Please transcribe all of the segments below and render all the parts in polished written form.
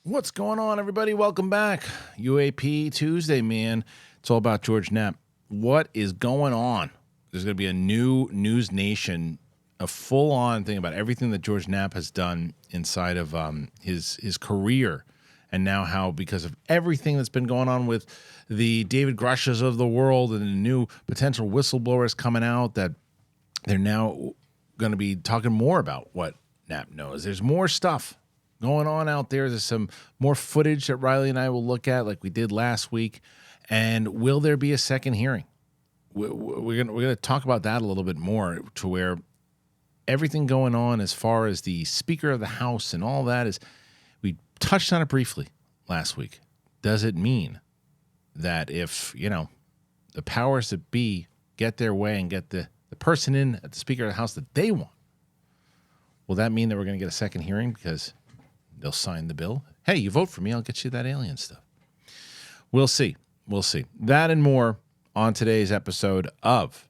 What's going on, everybody? Welcome back. UAP Tuesday, man. It's all about George Knapp. What is going on? There's going to be a new News Nation, a full-on thing about everything that George Knapp has done inside of his career, and now how, because of everything that's been going on with the David Grush's of the world and the new potential whistleblowers coming out, that they're now going to be talking more about what Knapp knows. There's more stuff going on out there. There's some more footage that Reilly and I will look at like we did last week. And will there be a second hearing? We're gonna talk about that a little bit more, to where everything going on as far as the Speaker of the House and all that is, we touched on it briefly last week. Does it mean that if, the powers that be get their way and get the person in at the Speaker of the House that they want, will that mean that we're going to get a second hearing because they'll sign the bill? Hey, you vote for me, I'll get you that alien stuff. We'll see. We'll see. That and more on today's episode of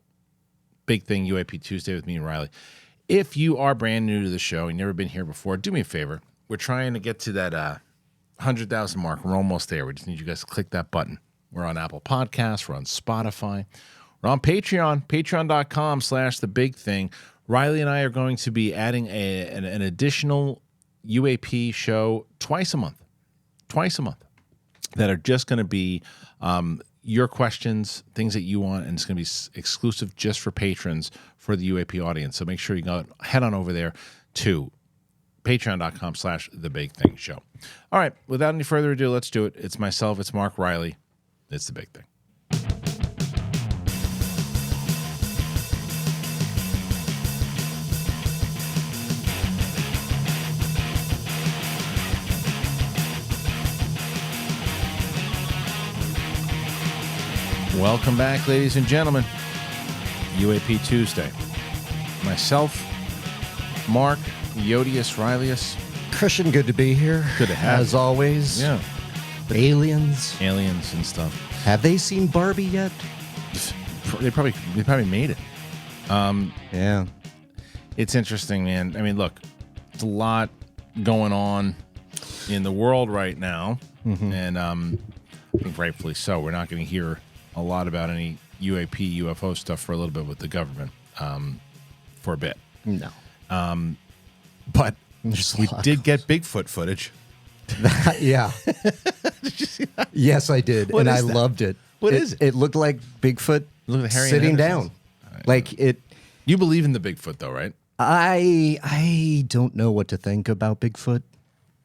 Big Thing UAP Tuesday with me and Reilly. If you are brand new to the show, you've never been here before, do me a favor. We're trying to get to that 100,000 mark. We're almost there. We just need you guys to click that button. We're on Apple Podcasts. We're on Spotify. We're on Patreon, patreon.com/The Big Thing. Reilly and I are going to be adding an additional UAP show twice a month, that are just going to be your questions, things that you want, and it's going to be exclusive just for patrons for the UAP audience. So make sure you head on over there to patreon.com/The Big Thing Show. All right, without any further ado, let's do it. It's myself, it's Mark Reilly. It's The Big Thing. Welcome back, ladies and gentlemen. UAP Tuesday. Myself, Mark, Yodius, Reilius. Kristian, good to be here. Good to have as you. always. Yeah. Aliens and stuff. Have they seen Barbie yet? They probably made it. Yeah. It's interesting, man. I mean, look, there's a lot going on in the world right now, and I think rightfully so. We're not going to hear a lot about any UAP, UFO stuff for a little bit with the government, for a bit. No. But we did get Bigfoot footage. Yeah. Did you see that? Yes, I did, What and is I that? loved it. What is it? It looked like Bigfoot Look at Harry sitting Henderson's. down. Like it. You believe in the Bigfoot, though, right? I don't know what to think about Bigfoot.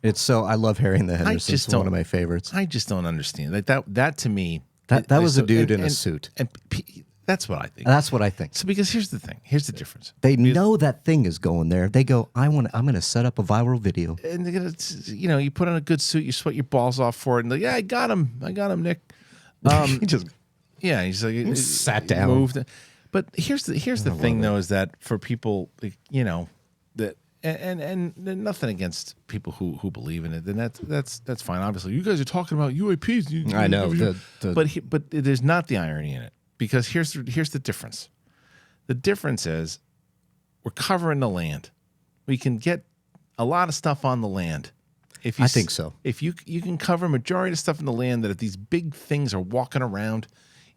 I love Harry and the Hendersons. It's one of my favorites. I just don't understand. Like that to me. That was a dude in a suit. And that's what I think. That's what I think. So because here's the thing. Here's the difference. They know that thing is going there. They go, I'm going to set up a viral video. And they're gonna, you put on a good suit, you sweat your balls off for it, and I got him, Nick. He just He's like sat down. Moved. But here's the thing, though, is that for people, that and nothing against people who believe in it, then that's fine. Obviously, you guys are talking about UAPs. I know, but there's not the irony in it, because here's the difference. The difference is we're covering the land. We can get a lot of stuff on the land. I think so. If you can cover majority of stuff in the land, that if these big things are walking around,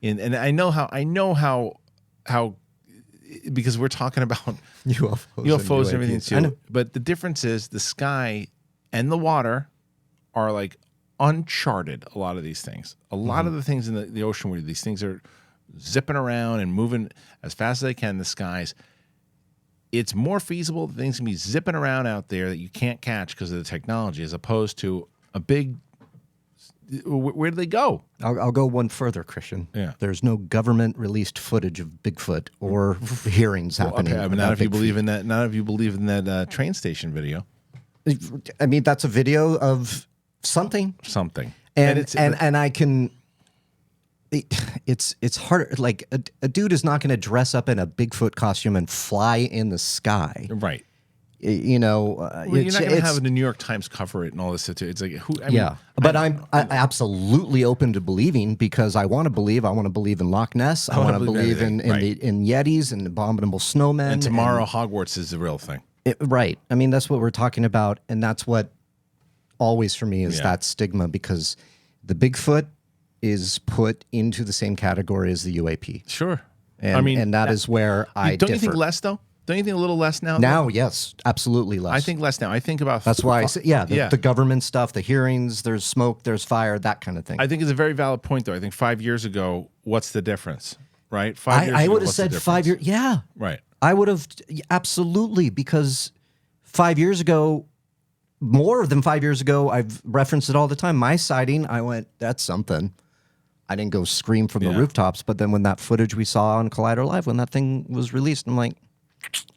and I know how because we're talking about UFOs and everything too. But the difference is the sky and the water are like uncharted. A lot of these things, a lot of the things in the ocean where these things are zipping around and moving as fast as they can in the skies, it's more feasible that things can be zipping around out there that you can't catch because of the technology, as opposed to a big. Where do they go? I'll go one further, Kristian. Yeah. There's no government-released footage of Bigfoot or hearings happening. Okay, I mean, not if you believe in that. Not if you believe in that train station video. I mean, that's a video of something. And I can. It's harder. Like a dude is not going to dress up in a Bigfoot costume and fly in the sky. Right. You're not going to have the New York Times cover it and all this stuff too. It's like I'm absolutely open to believing, because I want to believe. I want to believe in Loch Ness. I want to believe in Yetis and abominable snowmen. And tomorrow, Hogwarts is the real thing. Right. I mean, that's what we're talking about, and that's what always for me is that stigma, because the Bigfoot is put into the same category as the UAP. Sure. And, and that is where I don't differ. You think less, though? Don't you think a little less now? Now, yes, absolutely less. I think less now. I think about... That's why I say, the government stuff, the hearings, there's smoke, there's fire, that kind of thing. I think it's a very valid point, though. I think 5 years ago, what's the difference, right? 5 years I ago, would have said 5 years. Yeah. Right. I would have, absolutely, because 5 years ago, more than 5 years ago, I've referenced it all the time. My sighting, I went, that's something. I didn't go scream from the rooftops, but then when that footage we saw on Collider Live, when that thing was released, I'm like,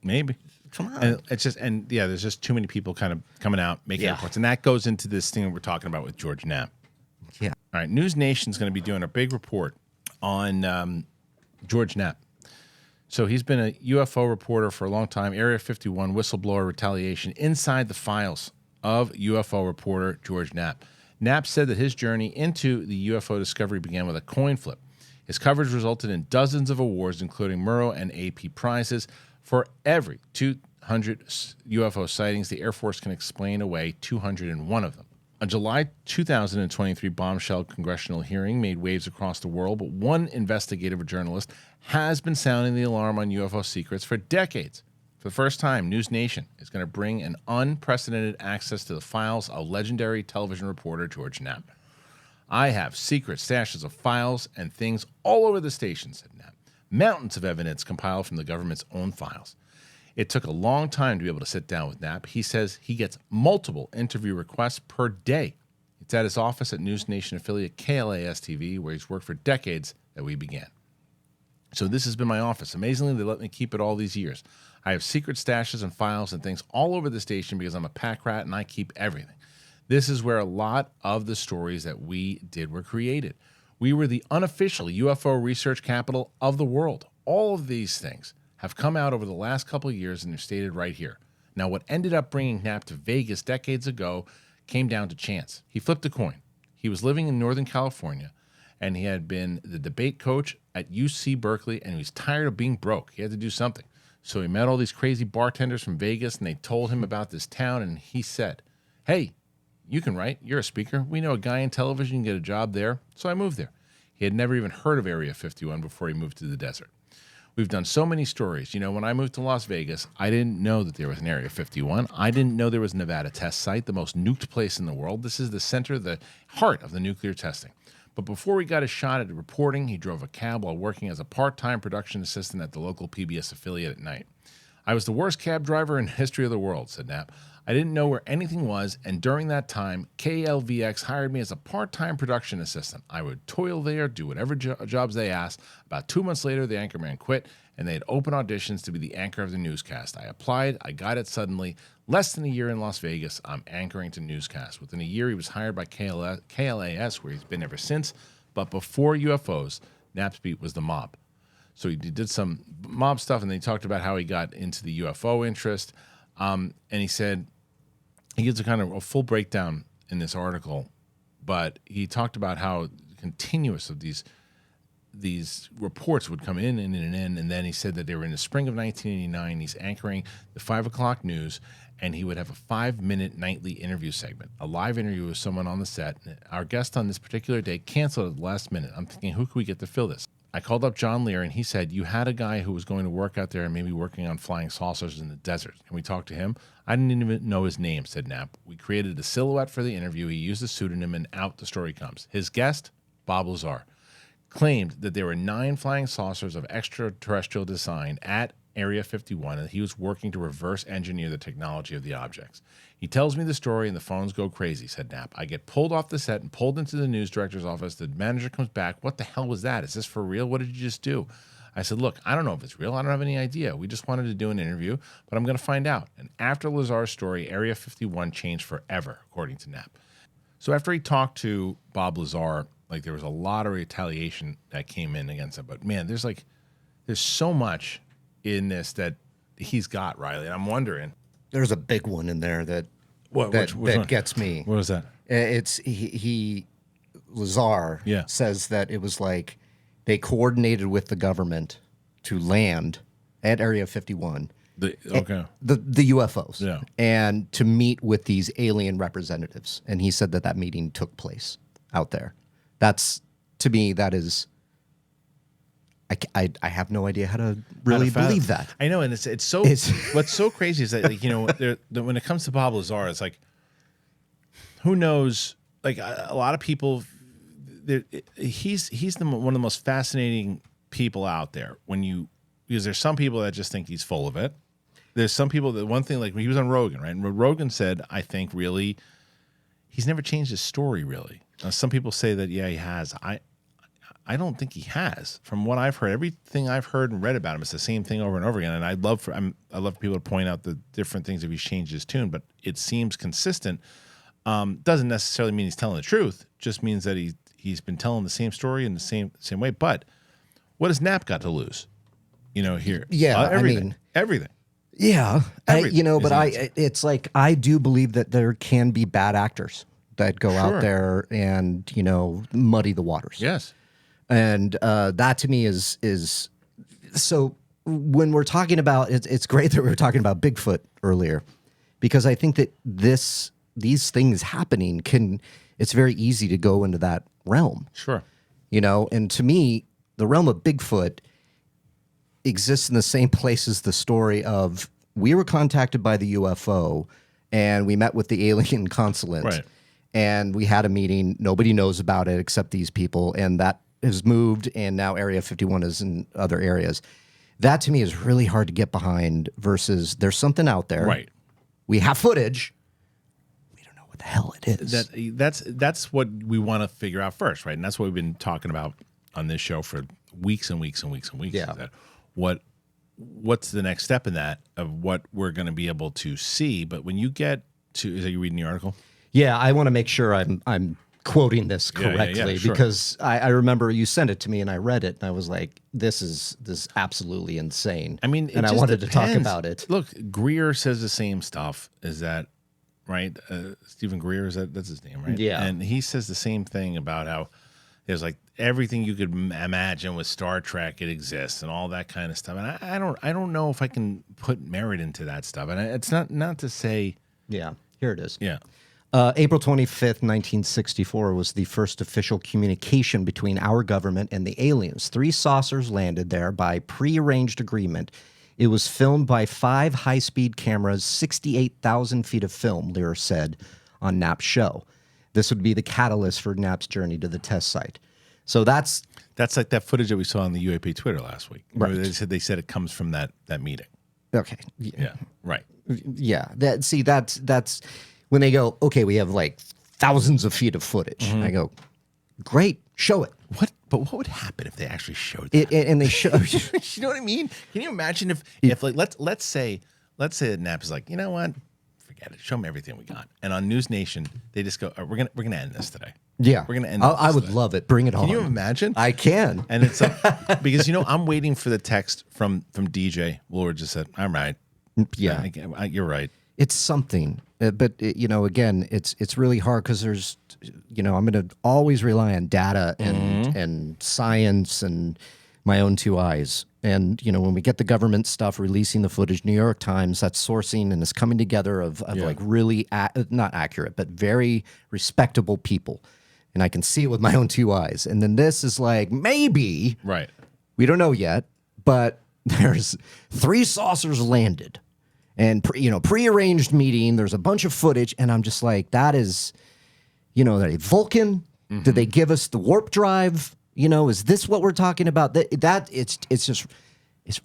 maybe. Come on. And it's just, there's just too many people kind of coming out, making reports. And that goes into this thing that we're talking about with George Knapp. Yeah. All right. News Nation's going to be doing a big report on George Knapp. So he's been a UFO reporter for a long time, Area 51 whistleblower retaliation inside the files of UFO reporter George Knapp. Knapp said that his journey into the UFO discovery began with a coin flip. His coverage resulted in dozens of awards, including Murrow and AP prizes. For every 200 UFO sightings, the Air Force can explain away 201 of them. A July 2023 bombshell congressional hearing made waves across the world, but one investigative journalist has been sounding the alarm on UFO secrets for decades. For the first time, News Nation is going to bring an unprecedented access to the files of legendary television reporter George Knapp. I have secret stashes of files and things all over the station, said Knapp. Mountains of evidence compiled from the government's own files. It took a long time to be able to sit down with Knapp. He says he gets multiple interview requests per day. It's at his office at News Nation affiliate KLAS-TV, where he's worked for decades, that we began. So this has been my office. Amazingly, they let me keep it all these years. I have secret stashes and files and things all over the station because I'm a pack rat and I keep everything. This is where a lot of the stories that we did were created. We were the unofficial UFO research capital of the world. All of these things have come out over the last couple of years, and they're stated right here. Now, what ended up bringing Knapp to Vegas decades ago came down to chance. He flipped a coin. He was living in Northern California, and he had been the debate coach at UC Berkeley, and he was tired of being broke. He had to do something. So he met all these crazy bartenders from Vegas, and they told him about this town, and he said, hey, you can write. You're a speaker. We know a guy in television. You can get a job there. So I moved there. He had never even heard of Area 51 before he moved to the desert. We've done so many stories. You know, when I moved to Las Vegas, I didn't know that there was an Area 51. I didn't know there was a Nevada test site, the most nuked place in the world. This is the center, the heart of the nuclear testing. But before he got a shot at reporting, he drove a cab while working as a part-time production assistant at the local PBS affiliate at night. I was the worst cab driver in the history of the world, said Knapp. I didn't know where anything was, and during that time, KLVX hired me as a part-time production assistant. I would toil there, do whatever jobs they asked. About 2 months later, the anchorman quit, and they had open auditions to be the anchor of the newscast. I applied. I got it suddenly. Less than a year in Las Vegas, I'm anchoring to newscast. Within a year, he was hired by KLAS, where he's been ever since. But before UFOs, Knapp's beat was the mob. So he did some mob stuff, and then he talked about how he got into the UFO interest. And he said, he gives a kind of a full breakdown in this article, but he talked about how continuous of these reports would come in, and then he said that they were in the spring of 1989. He's anchoring the 5 o'clock news, and he would have a 5-minute nightly interview segment, a live interview with someone on the set. Our guest on this particular day canceled at the last minute. I'm thinking, who can we get to fill this? I called up John Lear, and he said, you had a guy who was going to work out there and maybe working on flying saucers in the desert. Can we talk to him? I didn't even know his name, said Knapp. We created a silhouette for the interview. He used a pseudonym, and out the story comes. His guest, Bob Lazar, claimed that there were 9 flying saucers of extraterrestrial design at Area 51, and he was working to reverse engineer the technology of the objects. He tells me the story, and the phones go crazy, said Knapp. I get pulled off the set and pulled into the news director's office. The manager comes back. What the hell was that? Is this for real? What did you just do? I said, look, I don't know if it's real. I don't have any idea. We just wanted to do an interview, but I'm going to find out. And after Lazar's story, Area 51 changed forever, according to Knapp. So after he talked to Bob Lazar, like, there was a lot of retaliation that came in against him. But man, there's so much in this that he's got, Reilly. And I'm wondering, there's a big one in there that gets me. What was that? It's Lazar says that it was they coordinated with the government to land at Area 51 Okay. The UFOs. Yeah. And to meet with these alien representatives. And he said that meeting took place out there. That's, to me, that is, I have no idea how to really believe that. I know, and it's so. What's so crazy is that, like, when it comes to Bob Lazar, it's like, who knows? Like, a lot of people, he's one of the most fascinating people out there. Because there's some people that just think he's full of it. There's some people that, one thing, like, when he was on Rogan, right? And Rogan said, I think, really, he's never changed his story, really. Now, some people say that, yeah, he has. I don't think he has. From what I've heard, everything I've heard and read about him, it's the same thing over and over again. And I love for people to point out the different things if he's changed his tune, but it seems consistent. Doesn't necessarily mean he's telling the truth. Just means that he's been telling the same story in the same way. But what has Knapp got to lose? Here. Yeah, everything. Everything. Yeah, Everything. It's like, I do believe that there can be bad actors that go out there and muddy the waters. Yes. And that to me is so. When we're talking about it's great that we were talking about Bigfoot earlier, because I think that these things happening it's very easy to go into that realm. Sure. And to me, the realm of Bigfoot exists in the same place as the story of, we were contacted by the UFO and we met with the alien consulate, right, and we had a meeting. Nobody knows about it except these people, and that has moved, and now Area 51 is in other areas. That to me is really hard to get behind versus there's something out there. Right. We have footage. We don't know what the hell it is. That's what we want to figure out first, right? And that's what we've been talking about on this show for weeks and weeks and weeks and weeks. Yeah. Is that what's the next step in that of what we're going to be able to see? But when you get to, is that you reading the article? Yeah, I want to make sure I'm quoting this correctly, sure. because I remember you sent it to me and I read it and I was like, this is absolutely insane. I mean, and I wanted to talk about it. Look, Greer says the same stuff. Is that right? Stephen Greer, that's his name, right? Yeah. And he says the same thing about how there's like everything you could imagine with Star Trek, it exists and all that kind of stuff. And I don't know if I can put merit into that stuff. And it's not to say. Yeah, here it is. Yeah. April 25th, 1964 was the first official communication between our government and the aliens. 3 saucers landed there by prearranged agreement. It was filmed by 5 high-speed cameras, 68,000 feet of film, Lear said on Knapp's show. This would be the catalyst for Knapp's journey to the test site. So that's like that footage that we saw on the UAP Twitter last week. Right. They said it comes from that meeting. okay. Yeah. Right. Yeah. That's when they go, okay, we have like thousands of feet of footage. I go, great, show it. But what would happen if they actually showed that? And they show. You know what I mean? Can you imagine if like let's say that Knapp is like, you know what? Forget it. Show them everything we got. And on News Nation, they just go, we're gonna end this today. Yeah, we're gonna end. I would love it. Bring it on. Can you imagine? I can. And it's because I'm waiting for the text from DJ. Lord just said, I'm right. Yeah, you're right. It's something, but again, it's really hard because there's, I'm going to always rely on data and science and my own 2 eyes. And when we get the government stuff releasing the footage, New York Times, that's sourcing and it's coming together of like really not accurate, but very respectable people, and I can see it with my own 2 eyes. And then this is like, maybe Right. we don't know yet, but there's 3 saucers landed. And prearranged meeting. There's a bunch of footage, and I'm just like, that is, that Vulcan. Did they give us the warp drive? Is this what we're talking about? That it's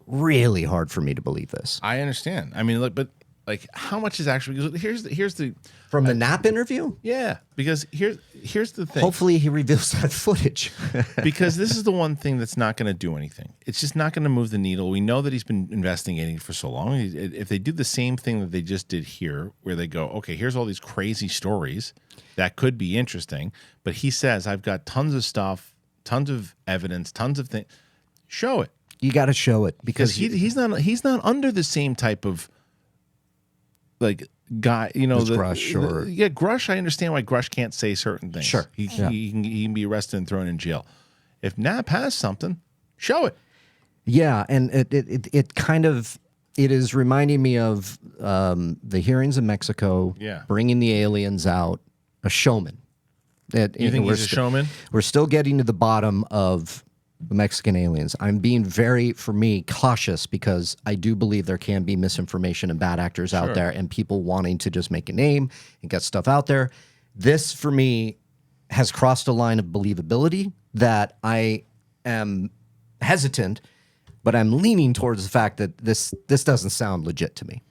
really hard for me to believe this. I understand. I mean, look, but like, how much is actually? Because here's the From the Knapp interview. Yeah, because here's the thing. Hopefully, he reveals that footage. Because this is the one thing that's not going to do anything. It's just not going to move the needle. We know that he's been investigating for so long. If they do the same thing that they just did here, where they go, okay, here's all these crazy stories that could be interesting, but he says, I've got tons of stuff, tons of evidence, tons of things. Show it. You got to show it because he's not under the same type of like guy, Grush or Grush. I understand why Grush can't say certain things. Sure, he can be arrested and thrown in jail. If Knapp has something, show it. Yeah, and it kind of It is reminding me of the hearings in Mexico, bringing the aliens out, a showman. You think he's a showman? We're still getting to the bottom of the Mexican aliens. I'm being very, for me, cautious because I do believe there can be misinformation and bad actors out there and people wanting to just make a name and get stuff out there. This, for me, has crossed a line of believability that I am hesitant, but I'm leaning towards the fact that this doesn't sound legit to me.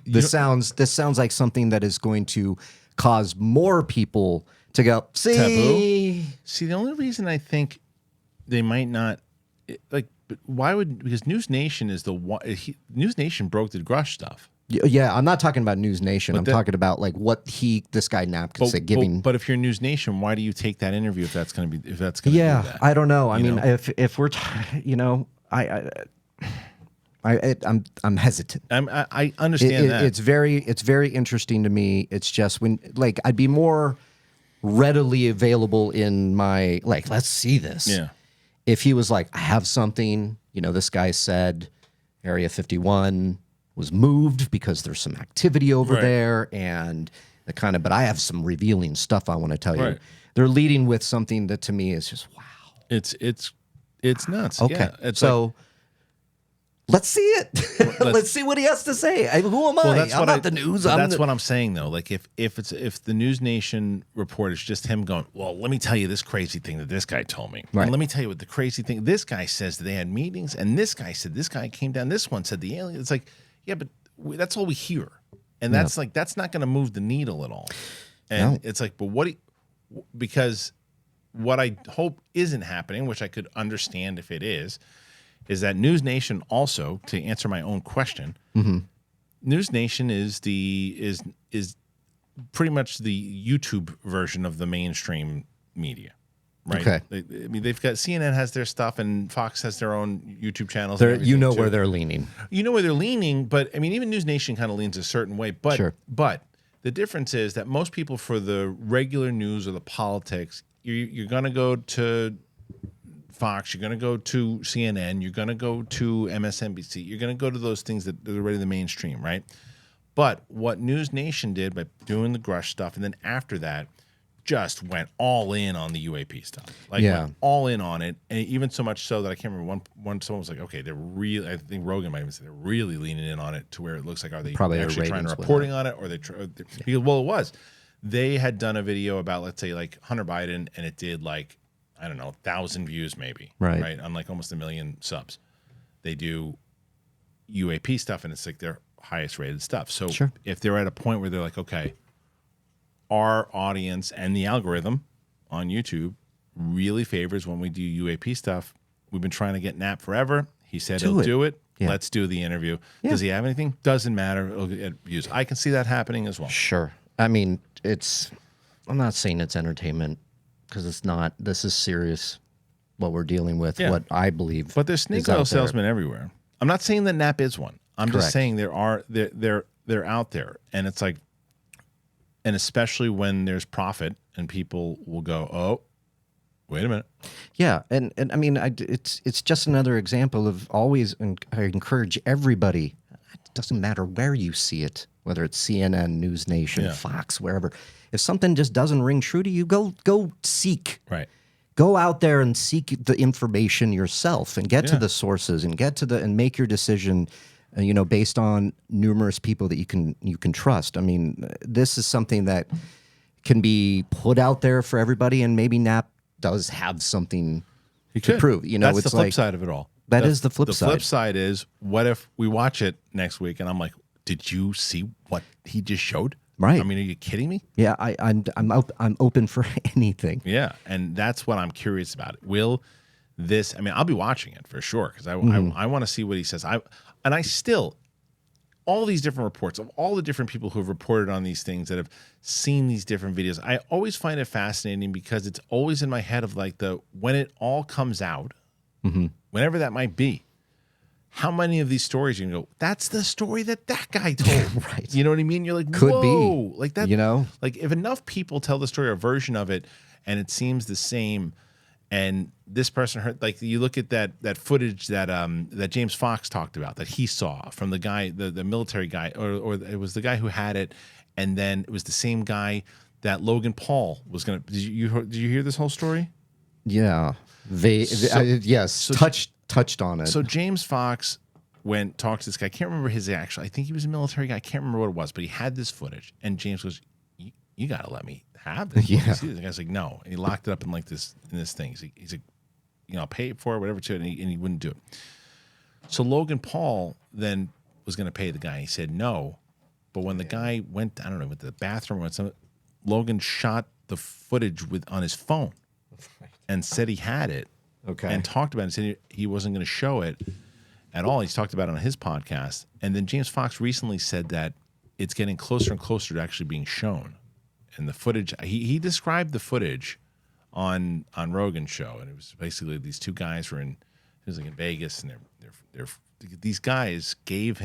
This sounds like something that is going to cause more people to go, see. Taboo? See, the only reason I think they might not, like, why would, because News Nation is News Nation broke the Grush stuff. Yeah, I'm not talking about News Nation. I'm talking about like what this guy Knapp could say. But if you're News Nation, why do you take that interview if that's going to be do that? I don't know. I mean, if we're I'm hesitant. I understand that. It's very interesting to me. It's just when like I'd be more readily available in my like let's see this. Yeah. If he was like I have something, this guy said Area 51 was moved because there's some activity over there and the kind of, but I have some revealing stuff I want to tell you. They're leading with something that to me is just, wow. It's nuts. Okay. Yeah, so let's see it. Let's see what he has to say. Who am I? I'm not the news. That's what I'm saying though. Like if the News Nation report is just him going, well, let me tell you this crazy thing that this guy told me. Right. And let me tell you what the crazy thing, this guy says that they had meetings and this guy said, this guy came down, this one said the alien. It's like, yeah, but that's all we hear. And that's like, that's not going to move the needle at all. And it's like, but because what I hope isn't happening, which I could understand if it is that News Nation also, to answer my own question, News Nation is pretty much the YouTube version of the mainstream media. Right. Okay. I mean, they've got CNN has their stuff and Fox has their own YouTube channels. You know where they're leaning. You know where they're leaning, but I mean, even News Nation kind of leans a certain way. But but the difference is that most people for the regular news or the politics, you're going to go to Fox, you're going to go to CNN, you're going to go to MSNBC, you're going to go to those things that are already the mainstream, right? But what News Nation did by doing the Grush stuff, and then after that, just went all in on the UAP stuff. Like went all in on it. And even so much so that I can't remember one someone was like, okay, they're really, I think Rogan might even say they're really leaning in on it to where it looks like, are they probably actually trying to reporting on it? Or because, well, it was. They had done a video about, let's say, like Hunter Biden, and it did like, I don't know, 1,000 views maybe. Right. On like almost 1 million subs. They do UAP stuff, and it's like their highest rated stuff. So if they're at a point where they're like, okay, our audience and the algorithm on YouTube really favors when we do UAP stuff. We've been trying to get Knapp forever. He said he'll do it. Yeah. Let's do the interview. Yeah. Does he have anything? Doesn't matter. It'll get views. I can see that happening as well. Sure. I mean, I'm not saying it's entertainment because it's not. This is serious what we're dealing with, what I believe. But there's snake oil salesmen everywhere. I'm not saying that Knapp is one. I'm just saying they're out there. And it's like, and especially when there's profit and people will go, oh, wait a minute. Yeah, and I mean, it's just another example of always, and I encourage everybody, it doesn't matter where you see it, whether it's CNN, News Nation, Fox, wherever. If something just doesn't ring true to you, go seek. Right. Go out there and seek the information yourself and get to the sources and and make your decision. Based on numerous people that you can trust. I mean, this is something that can be put out there for everybody, and maybe Knapp does have something to prove. That's the flip side of it all. That is the flip side. The flip side is, what if we watch it next week and I'm like, did you see what he just showed? Right. I mean, are you kidding me? Yeah, I'm open for anything. Yeah, and that's what I'm curious about. Will this? I mean, I'll be watching it for sure because I want to see what he says. All these different reports of all the different people who have reported on these things that have seen these different videos, I always find it fascinating because it's always in my head of like when it all comes out, whenever that might be, how many of these stories you can go, that's the story that guy told. Right. You know what I mean? You're like, could whoa. be. Like that, like if enough people tell the story or version of it and it seems the same, And this person heard, like, you look at that footage that James Fox talked about, that he saw from the guy, the military guy, or it was the guy who had it, and then it was the same guy that Logan Paul was gonna. Did you hear this whole story? Yeah, touched on it. So James Fox talked to this guy. I can't remember his actual. I think he was a military guy. I can't remember what it was, but he had this footage, and James goes, "You got to let me have this." Yeah. The guy's like, "No," and he locked it up in this thing. He's like, I'll pay for it, whatever, and he wouldn't do it. So Logan Paul then was going to pay the guy. He said no, but when the guy went, I don't know, went to the bathroom or something, Logan shot the footage on his phone and said he had it. Okay. And talked about it and said he wasn't going to show it at all. He's talked about it on his podcast. And then James Fox recently said that it's getting closer and closer to actually being shown. And the footage, he described the footage on Rogan's show, and it was basically these two guys were in Vegas, and these guys gave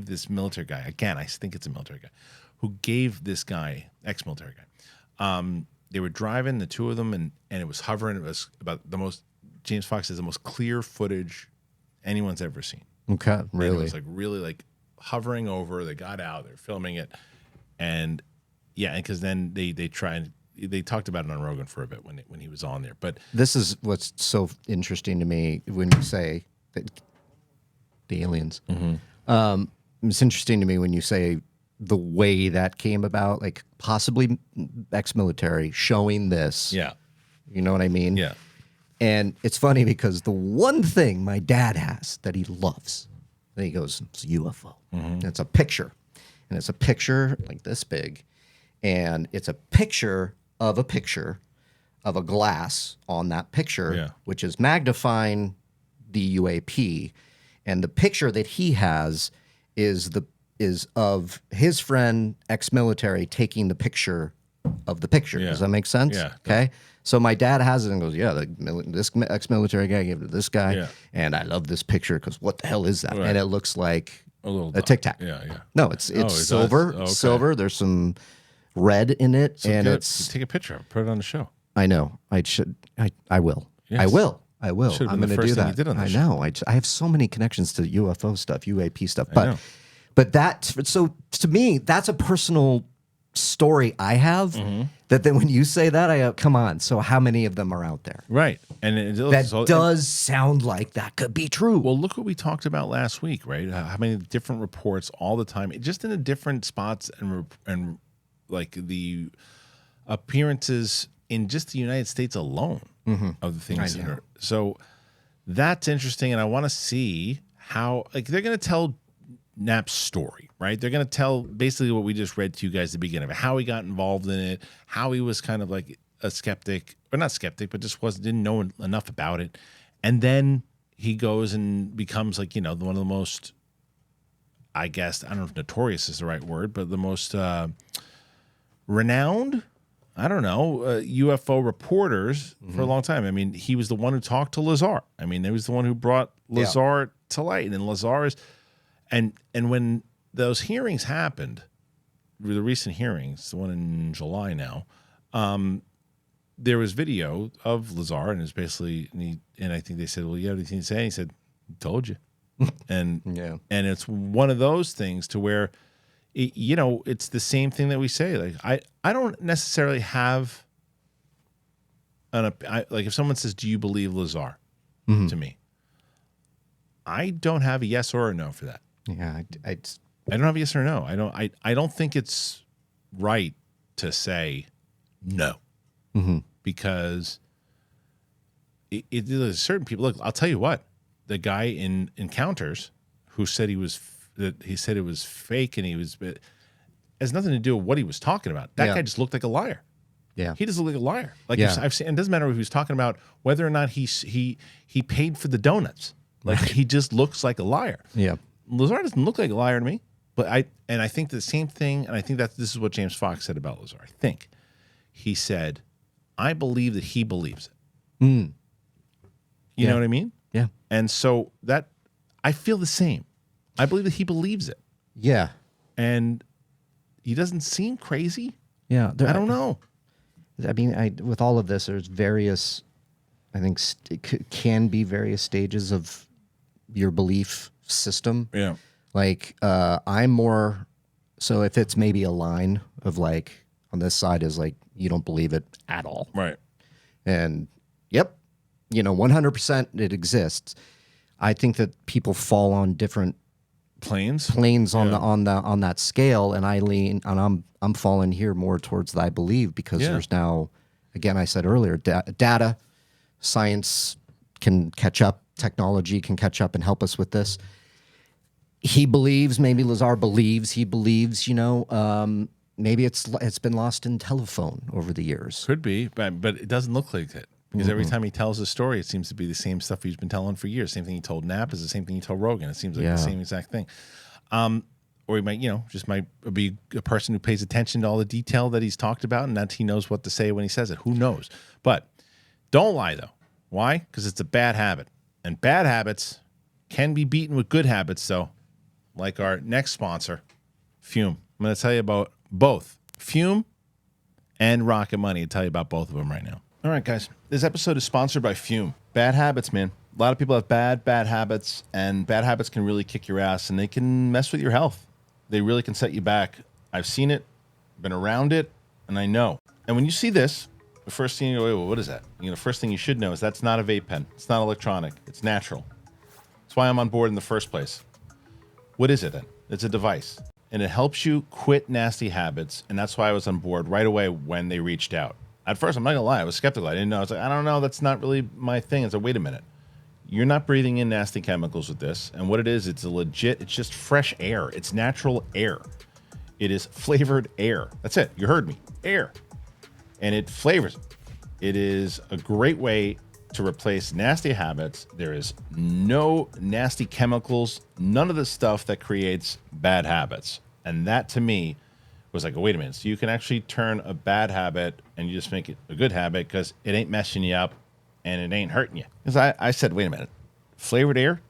this military guy, again, I think it's a military guy, who gave this guy, ex-military guy, they were driving, the two of them, and it was hovering. It was about the most, James Fox says, the most clear footage anyone's ever seen. Okay, really? And it was like really like hovering over. They got out, they're filming it, and yeah, because then they talked about it on Rogan for a bit when he was on there. But this is what's so interesting to me when you say that the aliens. Mm-hmm. It's interesting to me when you say the way that came about, like possibly ex-military showing this. Yeah. You know what I mean? Yeah. And it's funny because the one thing my dad has that he loves, and he goes, it's a UFO. Mm-hmm. And it's a picture. And it's a picture like this big. And it's a picture of a glass on that picture, which is magnifying the UAP. And the picture that he has is of his friend, ex-military, taking the picture of the picture. Yeah. Does that make sense? Yeah. Okay. So my dad has it and goes, yeah, this ex-military guy gave it to this guy, and I love this picture because what the hell is that? Right. And it looks like a Tic Tac. Yeah, yeah. No, it's silver. Okay. Silver. There's some red in it, so and it's. Take a picture of it, put it on the show. I know. I will. Yes. I will. I'm going to do that. I know. I have so many connections to UFO stuff, UAP stuff, but so to me, that's a personal story I have. Mm-hmm. That then when you say that, I go, come on. So how many of them are out there? Right, and that does sound like that could be true. Well, look what we talked about last week, right? How many different reports all the time, just in the different spots and like the appearances in just the United States alone of the things that are. So that's interesting, and I want to see how, like, they're going to tell Knapp's story, right? They're going to tell basically what we just read to you guys at the beginning of it, how he got involved in it, how he was kind of like a skeptic, or not skeptic, but just didn't know enough about it, and then he goes and becomes like, one of the most, I guess, I don't know if notorious is the right word, but the most renowned, I don't know, UFO reporters for a long time. I mean, he was the one who talked to Lazar. I mean, he was the one who brought Lazar to light, and Lazar is, and when those hearings happened, the recent hearings, the one in July now, there was video of Lazar, and it was basically, and I think they said, "Well, you have anything to say?" And he said, "Told you," and and it's one of those things to where, it's the same thing that we say. Like I don't necessarily have like if someone says, "Do you believe Lazar?" to me, I don't have a yes or a no for that. Yeah, I don't have a yes or a no. I don't think it's right to say no because there's certain people. Look, I'll tell you what. The guy in Encounters who said he said it was fake and it has nothing to do with what he was talking about. That guy just looked like a liar. Yeah, he just looked like a liar. Like I've seen, and it doesn't matter if he was talking about whether or not he paid for the donuts. Like he just looks like a liar. Yeah. Lazar doesn't look like a liar to me, but I think the same thing, and I think that this is what James Fox said about Lazar. I think he said, "I believe that he believes it." You know what I mean? Yeah. And so that I feel the same. I believe that he believes it. Yeah. And he doesn't seem crazy. Yeah. I don't know. I mean, with all of this, there's various I think can be various stages of your belief system. Yeah. Like I'm more so if it's maybe a line of like on this side is like you don't believe it at all. Right. And yep, 100% it exists. I think that people fall on different Planes on that scale, and I lean and I'm falling here more towards the I believe because there's now, again, I said earlier, data, science can catch up, technology can catch up and help us with this. He believes, maybe Lazar believes, he believes, maybe it's been lost in telephone over the years. Could be, but it doesn't look like it. Because every time he tells a story, it seems to be the same stuff he's been telling for years. Same thing he told Knapp is the same thing he told Rogan. It seems like the same exact thing. Or he might, just might be a person who pays attention to all the detail that he's talked about and that he knows what to say when he says it. Who knows? But don't lie, though. Why? Because it's a bad habit. And bad habits can be beaten with good habits, though. Like our next sponsor, Fume. I'm going to tell you about both Fume and Rocket Money. I'll tell you about both of them right now. All right, guys. This episode is sponsored by Fume. Bad habits, man. A lot of people have bad habits, and bad habits can really kick your ass, and they can mess with your health. They really can set you back. I've seen it, been around it, and I know. And when you see this, the first thing you go, well, what is that? The first thing you should know is that's not a vape pen. It's not electronic. It's natural. That's why I'm on board in the first place. What is it then? It's a device, and it helps you quit nasty habits, and that's why I was on board right away when they reached out. At first, I'm not going to lie, I was skeptical. I didn't know. I was like, I don't know, that's not really my thing. I said, wait a minute. You're not breathing in nasty chemicals with this. And what it is, it's it's just fresh air. It's natural air. It is flavored air. That's it. You heard me. Air. And it flavors it. It is a great way to replace nasty habits. There is no nasty chemicals, none of the stuff that creates bad habits. And that, to me, was like, wait a minute. So you can actually turn a bad habit and you just make it a good habit because it ain't messing you up and it ain't hurting you. Because I said, wait a minute, flavored air?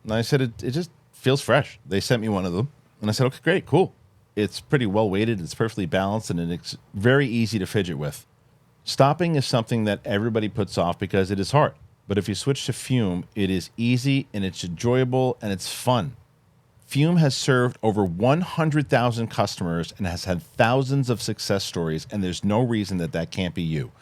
And I said, it just feels fresh. They sent me one of them. And I said, okay, great, cool. It's pretty well weighted. It's perfectly balanced and it's very easy to fidget with. Stopping is something that everybody puts off because it is hard. But if you switch to Fume, it is easy and it's enjoyable and it's fun. Fume has served over 100,000 customers and has had thousands of success stories, and there's no reason that can't be you.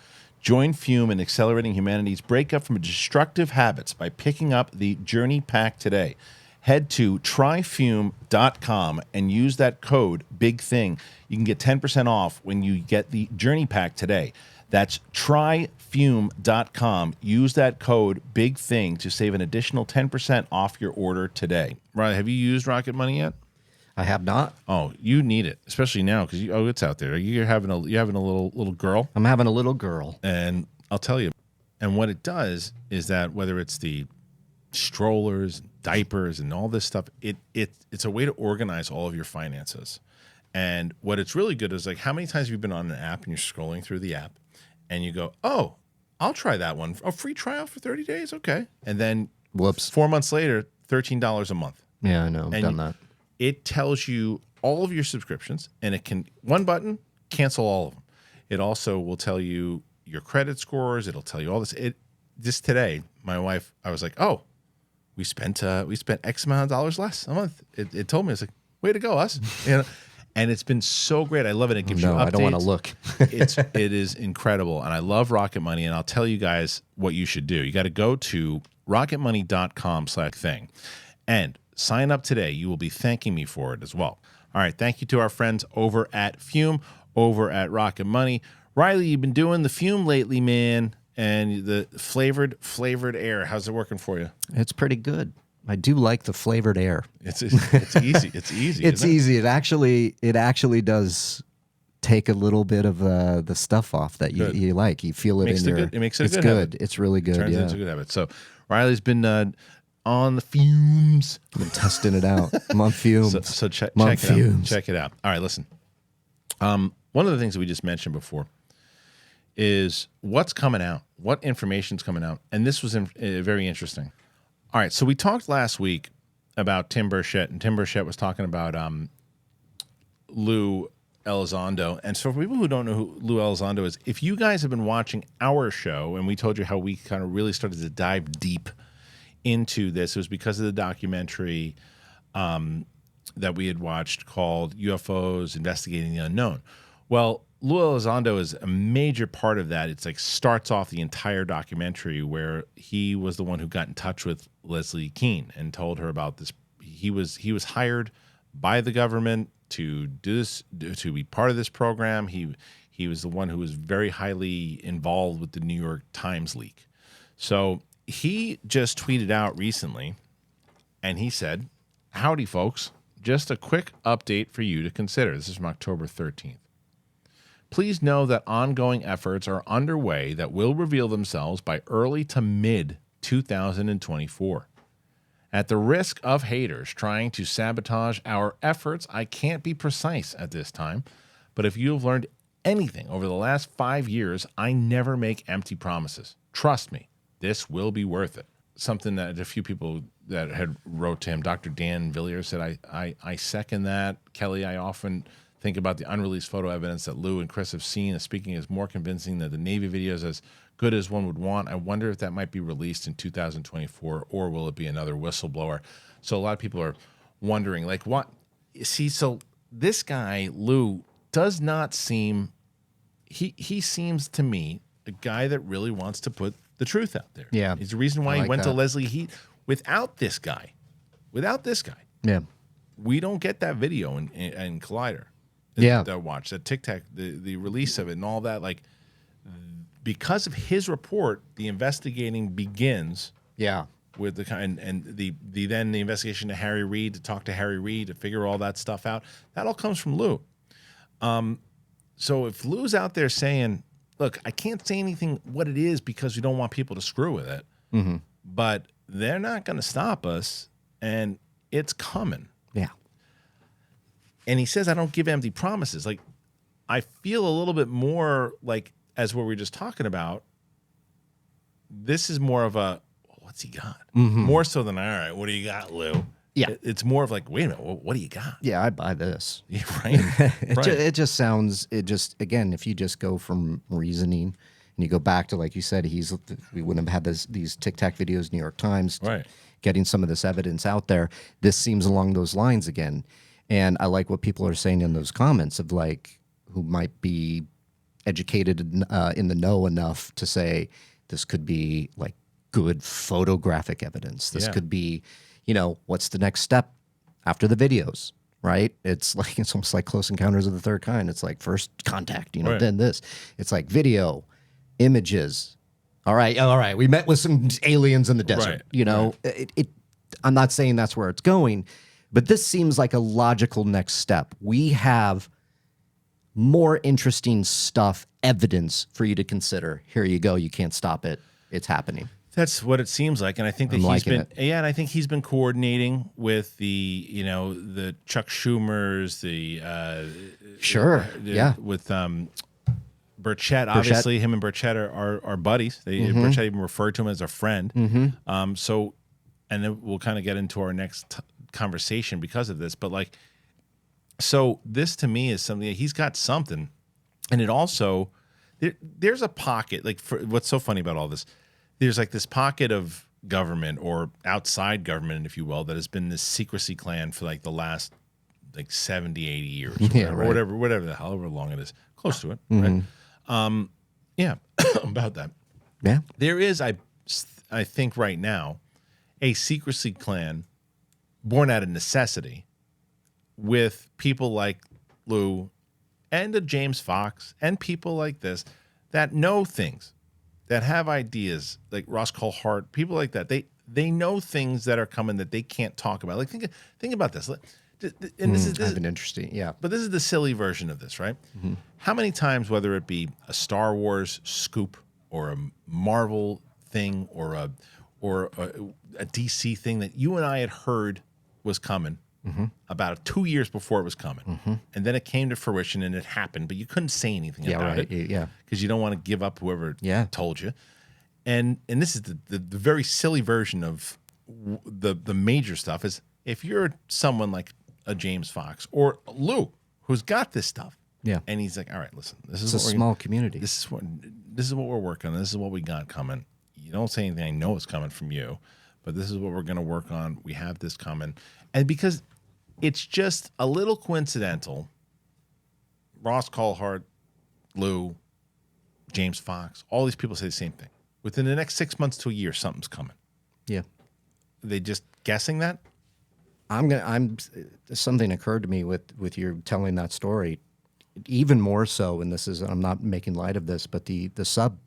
Join Fume in accelerating humanity's breakup from destructive habits by picking up the Journey Pack today. Head to tryfume.com and use that code BIGTHING. You can get 10% off when you get the Journey Pack today. That's tryfume.com. Use that code BIGTHING to save an additional 10% off your order today. Riley, have you used Rocket Money yet? I have not. Oh, you need it, especially now because it's out there. You're having a little girl. I'm having a little girl, and I'll tell you. And what it does is that whether it's the strollers, diapers, and all this stuff, it's a way to organize all of your finances. And what it's really good is like, how many times have you been on an app and you're scrolling through the app? And you go, oh, I'll try that one. A free trial for 30 days? Okay. And then, whoops, 4 months later, $13 a month. Yeah, I know. I've done that. It tells you all of your subscriptions, and it can, one button, cancel all of them. It also will tell you your credit scores. It'll tell you all this. Just today, my wife, I was like, oh, we spent X amount of dollars less a month. It told me, it's like, way to go, us. And it's been so great. I love it. It gives you updates. I don't want to look. It is incredible. And I love Rocket Money. And I'll tell you guys what you should do. You got to go to rocketmoney.com/thing and sign up today. You will be thanking me for it as well. All right. Thank you to our friends over at Fume, over at Rocket Money. Reilly, you've been doing the Fume lately, man. And the flavored air. How's it working for you? It's pretty good. I do like the flavored air. It's easy. It's easy. It's easy. It actually does take a little bit of the stuff off that you like. You feel it in your. It makes it it's a good good. Habit. It's really good. Turns into a good habit. So Riley's been on the fumes. I've been testing it out. I'm on fumes. So check it out. Check it out. All right, listen. One of the things that we just mentioned before is what's coming out, what information's coming out, and this was very interesting. All right, so we talked last week about Tim Burchett, and Tim Burchett was talking about Lue Elizondo. And so for people who don't know who Lue Elizondo is, if you guys have been watching our show, and we told you how we kind of really started to dive deep into this, it was because of the documentary that we had watched called UFOs Investigating the Unknown. Well, Lue Elizondo is a major part of that. It's like starts off the entire documentary where he was the one who got in touch with Leslie Kean and told her about this. He was hired by the government to do this, to be part of this program. He was the one who was very highly involved with the New York Times leak. So he just tweeted out recently, and he said, "Howdy, folks. Just a quick update for you to consider." This is from October 13th. "Please know that ongoing efforts are underway that will reveal themselves by early to mid 2024. At the risk of haters trying to sabotage our efforts, I can't be precise at this time, but if you have learned anything over the last 5 years, I never make empty promises. Trust me, this will be worth it." Something that a few people that had wrote to him, Dr. Dan Villiers said, I second that. Kelly, I often think about the unreleased photo evidence that Lue and Chris have seen as speaking is more convincing that the Navy video is as good as one would want. I wonder if that might be released in 2024, or will it be another whistleblower? So a lot of people are wondering, like, what? See, so this guy, Lue, does not seem, he seems to me a guy that really wants to put the truth out there. Yeah. He's the reason why I he like went to that. Leslie Heath. Without this guy, Yeah. we don't get that video in Collider. Yeah. That watch, that TikTok, the release of it and all that. Like, because of his report, the investigating begins Yeah. with the kind and the then the investigation to Harry Reid, to talk to Harry Reid to figure all that stuff out. That all comes from Lue. So if Lue's out there saying, "Look, I can't say anything what it is because we don't want people to screw with it," but they're not going to stop us, and it's coming. Yeah. And he says, "I don't give empty promises." Like, I feel a little bit more like, as what we were just talking about, this is more of a, what's he got? More so than, all right, what do you got, Lue? Yeah. It's more of like, wait a minute, what do you got? Yeah, I buy this. Yeah, right? Right. It just sounds, again, if you just go from reasoning and you go back to, like you said, we wouldn't have had these Tic Tac videos, New York Times, Right. getting some of this evidence out there. This seems along those lines again. And I like what people are saying in those comments of, like, who might be educated in the know enough to say this could be like good photographic evidence. This Yeah. could be, what's the next step after the videos, right? It's almost like Close Encounters of the Third Kind. It's like first contact, Right. then this. It's like video, images. All right. We met with some aliens in the desert. Right. I'm not saying that's where it's going, but this seems like a logical next step. We have more interesting stuff, evidence for you to consider. Here you go. You can't stop it. It's happening. That's what it seems like, and I think that I'm he's liking been, it. yeah, and I think he's been coordinating with the Chuck Schumers, Sure. Yeah. with Burchett. Obviously, him and Burchett are buddies. Burchett even referred to him as a friend. So, and then we'll kind of get into our next conversation because of this, but like, so this to me is something that he's got something, and it also there's a pocket, like, for what's so funny about all this. There's like this pocket of government or outside government, if you will, that has been this secrecy clan for like the last like 70, 80 years, Yeah, or right. whatever the however long it is, close to it, right? Yeah, about that. Yeah. There is, I think right now, a secrecy clan born out of necessity with people like Lue and a James Fox and people like this that know things, that have ideas, like Ross Coulthart, people like that. They know things that are coming that they can't talk about. Like, think about this. And this is I've been interesting. Yeah. but this is the silly version of this, right? How many times, whether it be a Star Wars scoop or a Marvel thing or a DC thing that you and I had heard was coming about 2 years before it was coming, and then it came to fruition and it happened, but you couldn't say anything about it, Yeah. because you don't want to give up whoever Yeah. told you. And this is the very silly version of the major stuff. Is if you're someone like a James Fox or Lue who's got this stuff, Yeah. And he's like, all right, listen, this It's is a small community. This is what we're working on. This is what we got coming. You don't say anything. I know it's coming from you, but this is what we're going to work on. We have this coming. And because it's just a little coincidental, Ross Coulthart, Lue, James Fox, all these people say the same thing. Within the next 6 months to a year, something's coming. Yeah. Are they just guessing that? Something occurred to me with you telling that story, even more so. And I'm not making light of this, but the sub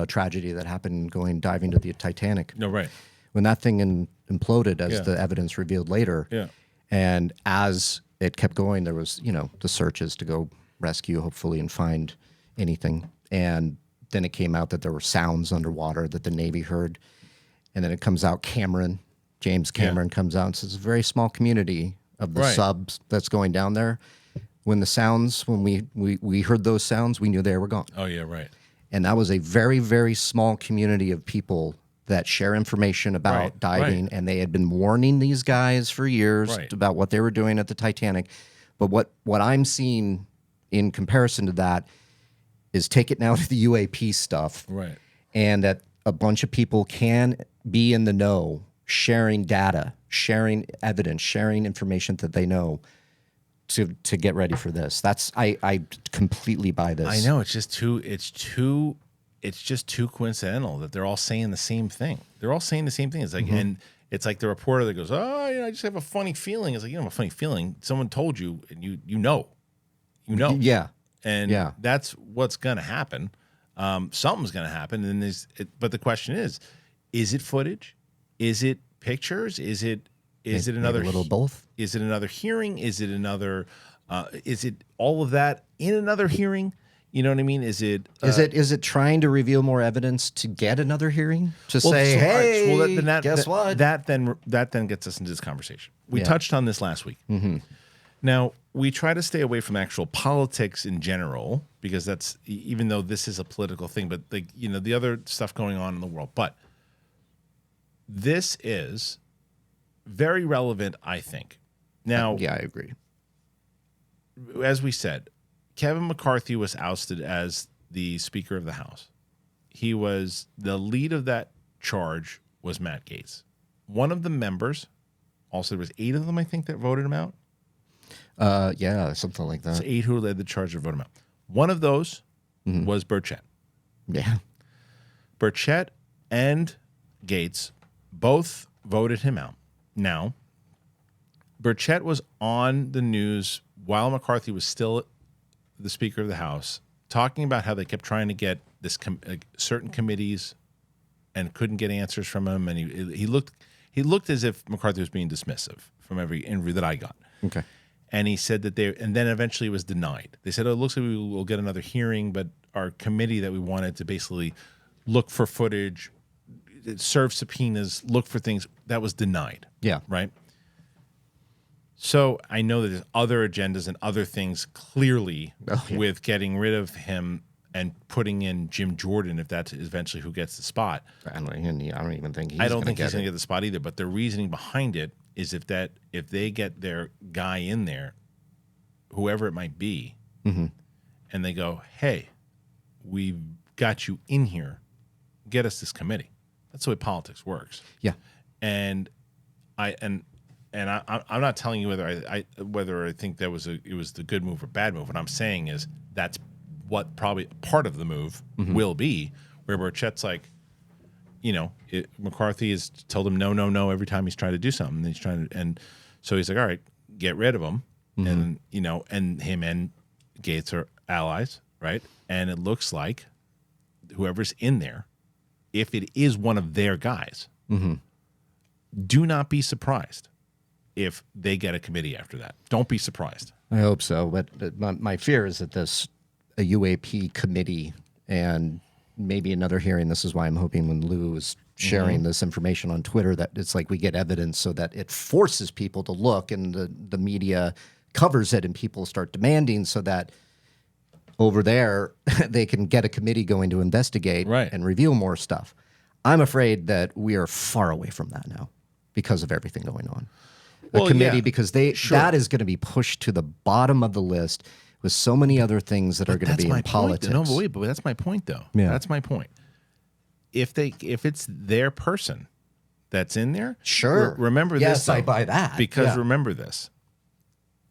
tragedy that happened diving to the Titanic. No, right. When that thing imploded, as the evidence revealed later. Yeah. And as it kept going, there was, the searches to go rescue, hopefully, and find anything. And then it came out that there were sounds underwater that the Navy heard. And then it comes out, James Cameron comes out and says, it's a very small community of the subs that's going down there. When we heard those sounds, we knew they were gone. Oh, yeah, right. And that was a very, very small community of people that share information about diving. And they had been warning these guys for years about what they were doing at the Titanic. But what I'm seeing in comparison to that is take it now to the UAP stuff. Right. And that a bunch of people can be in the know, sharing data, sharing evidence, sharing information that they know to get ready for this. I completely buy this. I know, it's just too coincidental that they're all saying the same thing. They're all saying the same thing. It's like and it's like the reporter that goes, "Oh, I just have a funny feeling." It's like, you don't have a funny feeling. Someone told you and you know. Yeah. And that's what's going to happen. Something's going to happen. And but the question is it footage? Is it pictures? Is it another a little both? Is it another hearing? Is it another? Is it all of that in another hearing? You know what I mean? Is it trying to reveal more evidence to get another hearing? Guess what? That then gets us into this conversation. We touched on this last week. Mm-hmm. Now, we try to stay away from actual politics in general because that's, even though this is a political thing, but the other stuff going on in the world. But this is very relevant, I think. Now, I agree. As we said, Kevin McCarthy was ousted as the Speaker of the House. He was the lead of that charge was Matt Gaetz. One of the members, also there was 8 of them, I think, that voted him out. Something like that. So 8 who led the charge to vote him out. One of those was Burchett. Yeah. Burchett and Gaetz both voted him out. Now, Burchett was on the news while McCarthy was still the Speaker of the House, talking about how they kept trying to get this certain committees and couldn't get answers from him, and he looked as if McCarthy was being dismissive from every interview that I got. Okay. And he said that and then eventually it was denied. They said, "Oh, it looks like we will get another hearing, but our committee that we wanted to basically look for footage, serve subpoenas, look for things, that was denied." Yeah. Right? So I know that there's other agendas and other things clearly with getting rid of him and putting in Jim Jordan, if that's eventually who gets the spot. I don't even think he's going to get the spot either. But the reasoning behind it is if they get their guy in there, whoever it might be, and they go, "Hey, we've got you in here, get us this committee." That's the way politics works. Yeah. And I'm not telling you whether I think it was the good move or bad move. What I'm saying is that's what probably part of the move will be, where Burchett's like, McCarthy has told him no every time he's trying to do something. And so he's like, all right, get rid of him, and and him and Gaetz are allies, right? And it looks like whoever's in there, if it is one of their guys, do not be surprised if they get a committee after that. Don't be surprised. I hope so, but my fear is that a UAP committee and maybe another hearing. This is why I'm hoping when Lue is sharing this information on Twitter that it's like we get evidence so that it forces people to look and the media covers it and people start demanding so that over there they can get a committee going to investigate and reveal more stuff. I'm afraid that we are far away from that now because of everything going on. Because that is going to be pushed to the bottom of the list. with so many other things that are going to be in politics. No, but wait, but that's my point, though. Yeah. That's my point. If it's their person that's in there, Sure. Remember this. Yes, though, I buy that. Because remember this.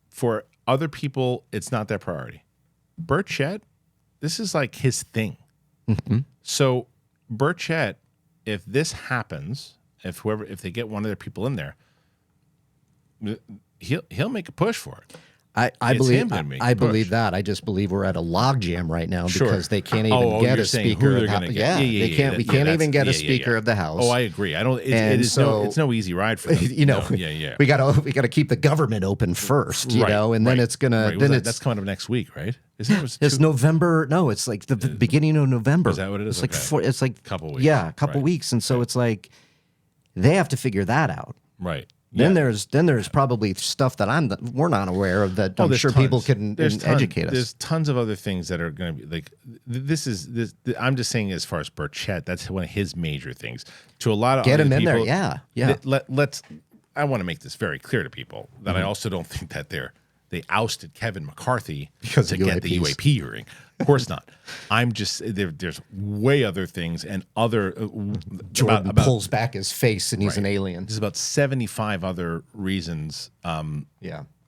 For other people, it's not their priority. Burchett, this is like his thing. Mm-hmm. So Burchett, if this happens, if they get one of their people in there, he'll make a push for it. I believe that. I just believe we're at a logjam right now because they can't even get a speaker. Of the, they can't. We can't even get a speaker of the House. Oh, I agree. I don't. It's no easy ride for them. You know. We gotta keep the government open first. You know, and then it's gonna. Then that's coming up next week, right? It's November. No, it's like the beginning of November. Is that what it is? It's like a couple weeks. Yeah, a couple weeks, and so it's like they have to figure that out. Right. Then there's probably stuff that we're not aware of that I'm sure people can educate us. There's tons of other things that are going to be like this. I'm just saying as far as Burchett, that's one of his major things. To a lot of get other him in people, there, yeah. Let's. I want to make this very clear to people that I also don't think that they ousted Kevin McCarthy to get the UAP hearing. Of course not. I'm just there's way other things and other. Jordan pulls back his face and he's an alien. There's about 75 other reasons.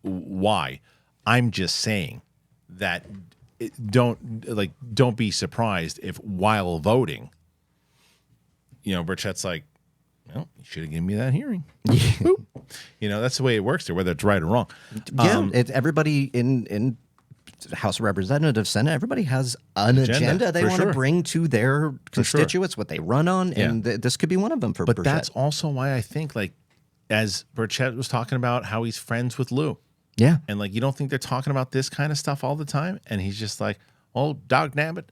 Why? I'm just saying that don't be surprised if while voting, Burchett's like, well, you should have given me that hearing. That's the way it works there, whether it's right or wrong. Everybody in House of Representatives, Senate, everybody has an agenda they want to bring to their constituents, what they run on, and this could be one of them for Burchett. But that's also why I think, as Burchett was talking about how he's friends with Lue. Yeah. And, you don't think they're talking about this kind of stuff all the time? And he's just like, oh, dog nabbit,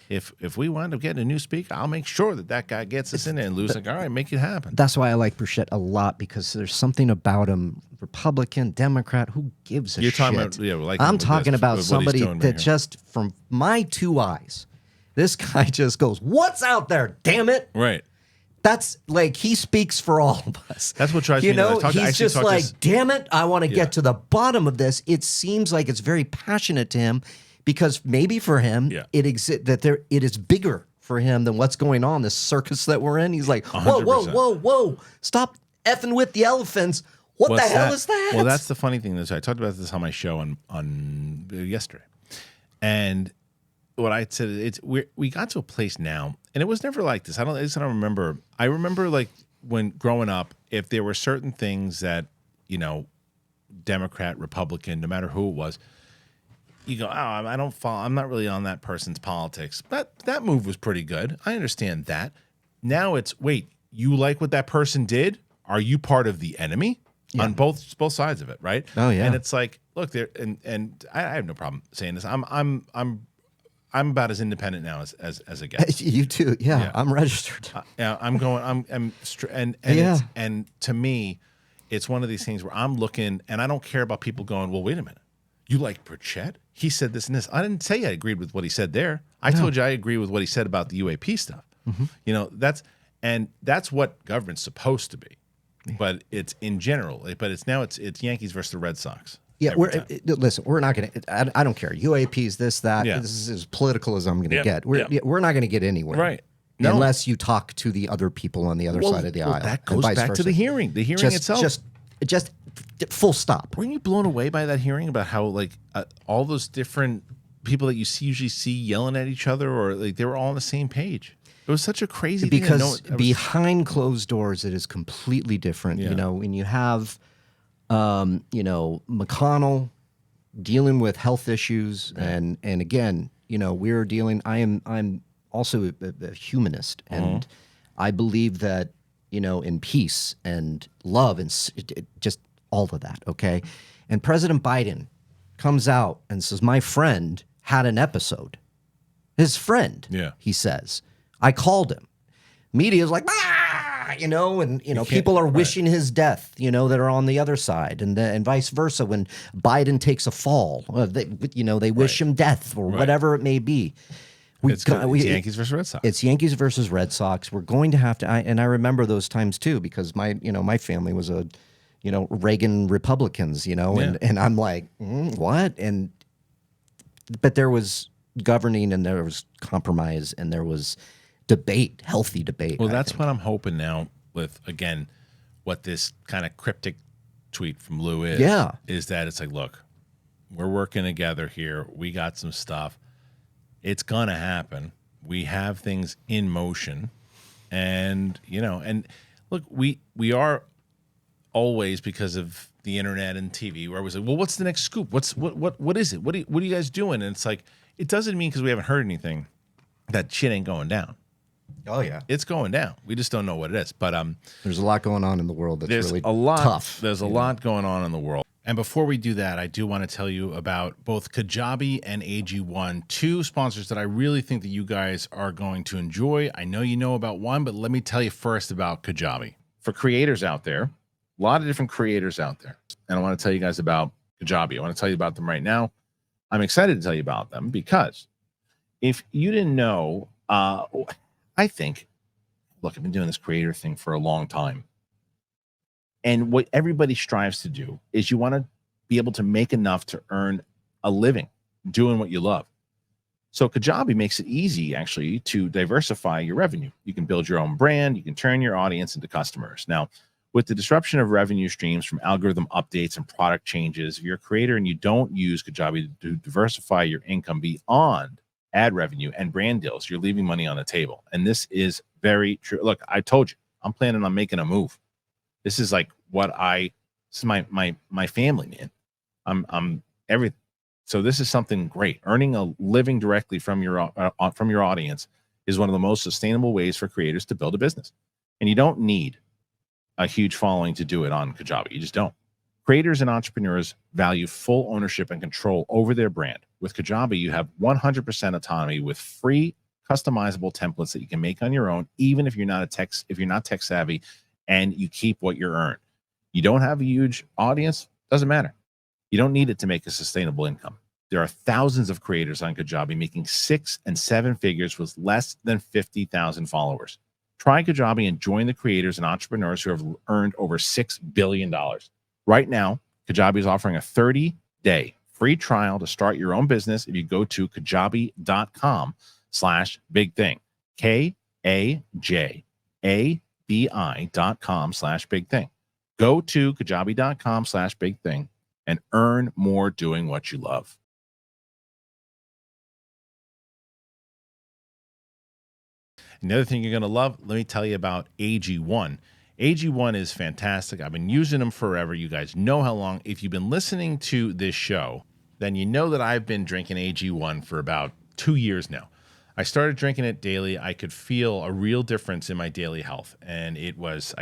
if we wind up getting a new speaker, I'll make sure that guy gets us in there. And Lue's like, all right, make it happen. That's why I like Burchett a lot, because there's something about him, Republican, Democrat, who gives a shit. Talking about, I'm talking about somebody that just, from my two eyes, this guy just goes, what's out there, damn it? Right. That's he speaks for all of us. That's what drives me. He's just like, damn it, I want to get to the bottom of this. It seems like it's very passionate to him. Because maybe for him, it is bigger for him than what's going on, this circus that we're in. He's like, whoa, 100%. whoa, stop effing with the elephants. What the hell is that? Well, that's the funny thing. I talked about this on my show on yesterday. And what I said, we got to a place now, and it was never like this. I don't remember. I remember when growing up, if there were certain things that, Democrat, Republican, no matter who it was, you go, oh, I don't follow. I'm not really on that person's politics. But that move was pretty good. I understand that. Now it's, wait, you like what that person did? Are you part of the enemy? On both sides of it, right? Oh yeah. And it's like, look, there, and I have no problem saying this. I'm about as independent now as it gets. You too, yeah. I'm registered. And to me, it's one of these things where I'm looking, and I don't care about people going, well, wait a minute. You like Burchett? He said this and this. I didn't say I agreed with what he said there. I told you I agree with what he said about the UAP stuff. Mm-hmm. That's what government's supposed to be. But it's in general. But it's Yankees versus the Red Sox. Yeah, listen, we're not going to. I don't care. UAPs, this, that. Yeah. This is as political as I'm going to get. We're not going to get anywhere, right? No. Unless you talk to the other people on the other side of the aisle. That goes back to the hearing. The hearing itself. Just full stop. Weren't you blown away by that hearing about how all those different people that you usually see yelling at each other, or they were all on the same page? It was such a crazy thing. Because behind closed doors, it is completely different. Yeah. When you have, McConnell dealing with health issues, and again, we're dealing. I'm also a humanist, and I believe that in peace and love and just all of that. Okay, and President Biden comes out and says, "My friend had an episode." His friend, he says. I called him. Media's like, people are wishing his death, that are on the other side, and vice versa. When Biden takes a fall, they wish him death or whatever it may be. It's Yankees versus Red Sox. It's Yankees versus Red Sox. We're going to have to, and I remember those times too, because my family was Reagan Republicans, and I'm like, what? And But there was governing and there was compromise and there was debate, healthy debate. Well, that's what I'm hoping now with, again, what this kind of cryptic tweet from Lue is. Yeah. Is that it's like, look, we're working together here. We got some stuff. It's going to happen. We have things in motion. And, and look, we are always, because of the internet and TV, where I was like, well, what's the next scoop? What is it? What are you guys doing? And it's like, it doesn't mean because we haven't heard anything that shit ain't going down. Oh yeah, it's going down. We just don't know what it is. But there's a lot going on in the world that's there's really a lot, tough. There's a lot going on in the world. And before we do that, I do want to tell you about both Kajabi and AG1, two sponsors that I really think that you guys are going to enjoy. I know you know about one, but let me tell you first about Kajabi. For creators out there, a lot of different creators out there, and I want to tell you guys about Kajabi. I want to tell you about them right now. I'm excited to tell you about them because if you didn't know, I think, look, I've been doing this creator thing for a long time. And what everybody strives to do is you want to be able to make enough to earn a living doing what you love. So Kajabi makes it easy, actually, to diversify your revenue. You can build your own brand. You can turn your audience into customers. Now, with the disruption of revenue streams from algorithm updates and product changes, if you're a creator and you don't use Kajabi to diversify your income beyond ad revenue and brand deals, you're leaving money on the table. And this is very true. Look, I told you, I'm planning on making a move. This is like this is my family, man. I'm everything. So this is something great. Earning a living directly from your audience is one of the most sustainable ways for creators to build a business. And you don't need a huge following to do it on Kajabi. You just don't. Creators and entrepreneurs value full ownership and control over their brand. With Kajabi, you have 100% autonomy with free customizable templates that you can make on your own, even if you're not tech savvy, and you keep what you earn. You don't have a huge audience, doesn't matter. You don't need it to make a sustainable income. There are thousands of creators on Kajabi making 6 and 7 figures with less than 50,000 followers. Try Kajabi and join the creators and entrepreneurs who have earned over $6 billion. Right now, Kajabi is offering a 30-day free trial to start your own business if you go to kajabi.com/big thing. KAJABI.com/big thing. Go to kajabi.com/big thing and earn more doing what you love. Another thing you're going to love, let me tell you about AG1. AG1 is fantastic. I've been using them forever. You guys know how long. If you've been listening to this show, then you know that I've been drinking AG1 for about 2 years now. I started drinking it daily. I could feel a real difference in my daily health. And I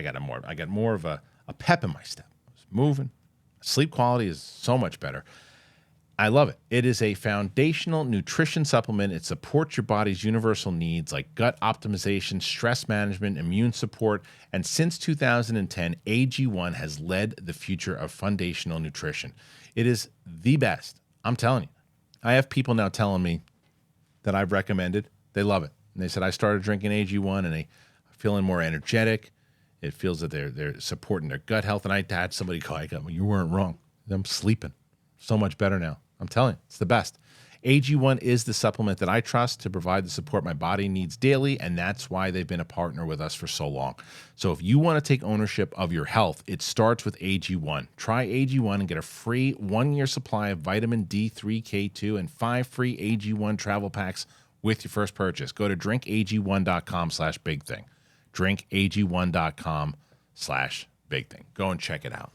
got more of a pep in my step. I was moving. Sleep quality is so much better. I love it. It is a foundational nutrition supplement. It supports your body's universal needs like gut optimization, stress management, immune support. And since 2010, AG1 has led the future of foundational nutrition. It is the best. I'm telling you. I have people now telling me that I've recommended. They love it. And they said, I started drinking AG1 and they are feeling more energetic. It feels that they're supporting their gut health. And I had somebody call, you weren't wrong. I'm sleeping so much better now. I'm telling you, it's the best. AG1 is the supplement that I trust to provide the support my body needs daily, and that's why they've been a partner with us for so long. So if you want to take ownership of your health, it starts with AG1. Try AG1 and get a free 1-year supply of vitamin D3, K2, and 5 free AG1 travel packs with your first purchase. Go to drinkag1.com/big thing. drinkag1.com/big thing. Go and check it out.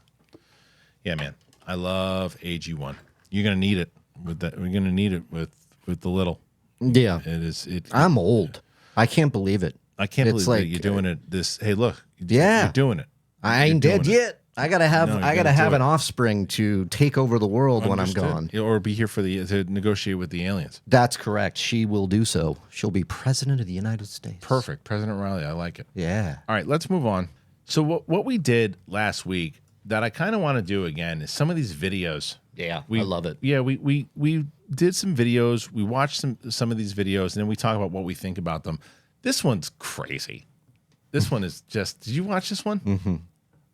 Yeah, man, I love AG1. You're gonna need it with that. We're gonna need it with the little. Yeah, it is. I'm old. I can't believe it. I can't believe that you're doing it. Hey, look. Yeah, you're doing it. I ain't dead yet. I gotta have an offspring to take over the world when I'm gone, or be here to negotiate with the aliens. That's correct. She will do so. She'll be president of the United States. Perfect, President Reilly. I like it. Yeah. All right, let's move on. So what we did last week that I kind of want to do again is some of these videos. Yeah, I love it. Yeah, we did some videos. We watched some of these videos, and then we talk about what we think about them. This one's crazy. This one is just. Did you watch this one? Mm-hmm.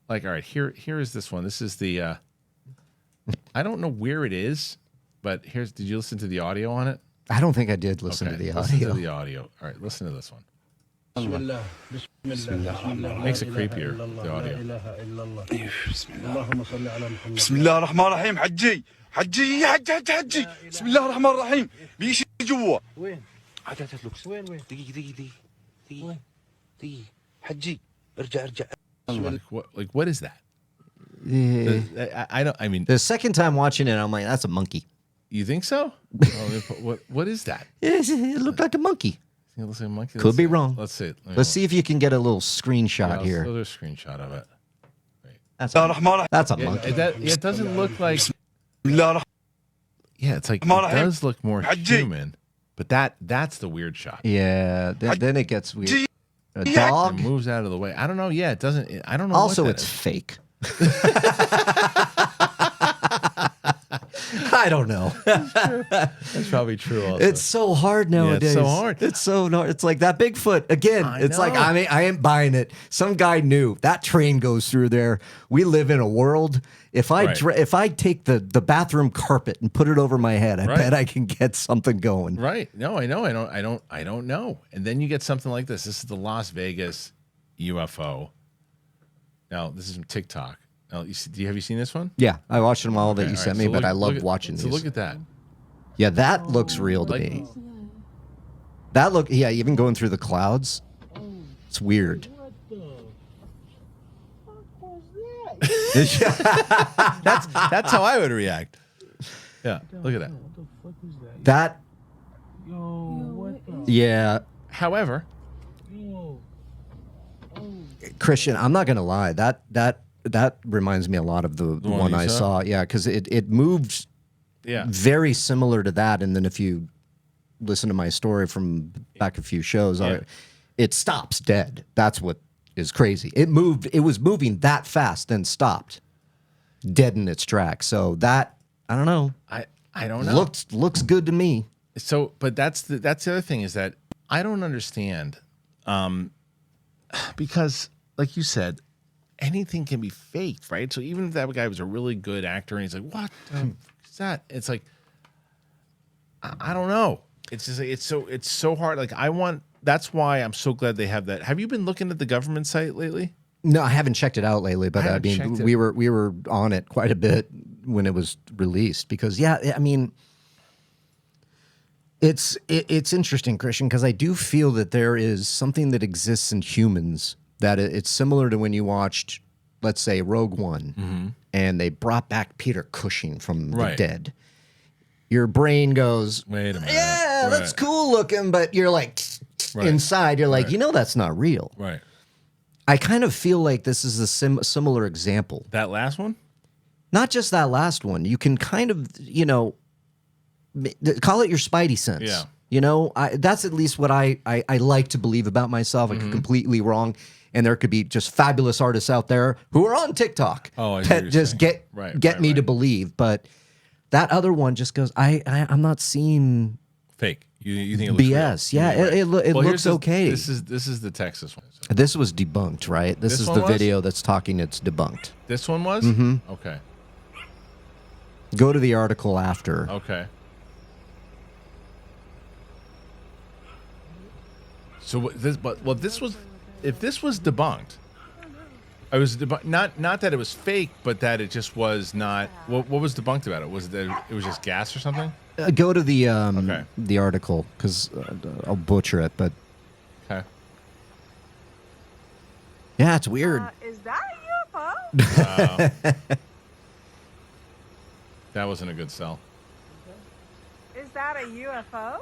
Like, all right, here is this one. This is the. I don't know where it is. But did you listen to the audio on it? I don't think I did listen to the audio. Listen to the audio. All right, listen to this one. Makes it creepier, the audio. بسم الله الرحمن الرحيم. حجي حجي حجي بسم الله الرحمن الرحيم. بيجي جوا وين؟ هات لوكس وين دقيقة حجي ارجع What is that? I don't. I mean, the second time watching it, I'm like, that's a monkey. You think so? What is that? It looked like a monkey. It looks like a monkey. Could be wrong. Let's see. Let's see if you can get a little screenshot here. Let's do a screenshot of it. That's a monkey. It doesn't look like. Yeah, it's like it does look more human, but that's the weird shot. Yeah, then it gets weird. A dog it moves out of the way. I don't know. Yeah, it doesn't. I don't know. Also, what it's fake. I don't know. That's probably true. Also. It's so hard nowadays. Yeah, it's so hard. It's so hard. It's like that Bigfoot again. It's like I ain't buying it. Some guy knew that train goes through there. We live in a world. If I take the bathroom carpet and put it over my head, I bet I can get something going. Right? No, I know. I don't know. And then you get something like this. This is the Las Vegas UFO. Now this is from TikTok. Now, have you seen this one? Yeah, I watched them all that you sent me, but I love watching these. So look at that. Yeah, that looks real to me. That even going through the clouds, it's weird. That's how I would react. Yeah, look at that. That. Yeah. However, Kristian, I'm not gonna lie. That reminds me a lot of the one I saw. Yeah, because it moved. Yeah. Very similar to that, and then if you listen to my story from back a few shows, it stops dead. That's what is crazy. It was moving that fast, then stopped, dead in its tracks. So that I don't know. I don't know. Looks good to me. So, but that's the other thing is that I don't understand, because like you said, anything can be faked, right? So even if that guy was a really good actor and he's like, what is that? It's like, I don't know. It's just it's so hard. Like that's why I'm so glad they have that. Have you been looking at the government site lately? No, I haven't checked it out lately, but I mean, we were on it quite a bit when it was released because I mean, it's interesting, Kristian, because I do feel that there is something that exists in humans that it's similar to when you watched, let's say, Rogue One, and they brought back Peter Cushing from the dead. Your brain goes, wait a minute. Yeah, that's cool looking, but you're like, inside, you're like, that's not real. Right. I kind of feel like this is a similar example. That last one? Not just that last one. You can kind of, call it your spidey sense. Yeah. That's at least what I like to believe about myself. I could completely wrong. And there could be just fabulous artists out there who are on TikTok that just get me to believe. But that other one just goes, I'm not seeing fake. You think it looks BS? Real. Yeah, it looks okay. This is the Texas one. So. This was debunked, right? This is the video that's talking. It's debunked. This one was? Okay. Go to the article after. Okay. So this was. If this was debunked, it was not that it was fake, but that it just was not. What was debunked about it? Was that it was just gas or something? Go to the article because I'll butcher it, but okay. Yeah, it's weird. Is that a UFO? That wasn't a good sell. Is that a UFO?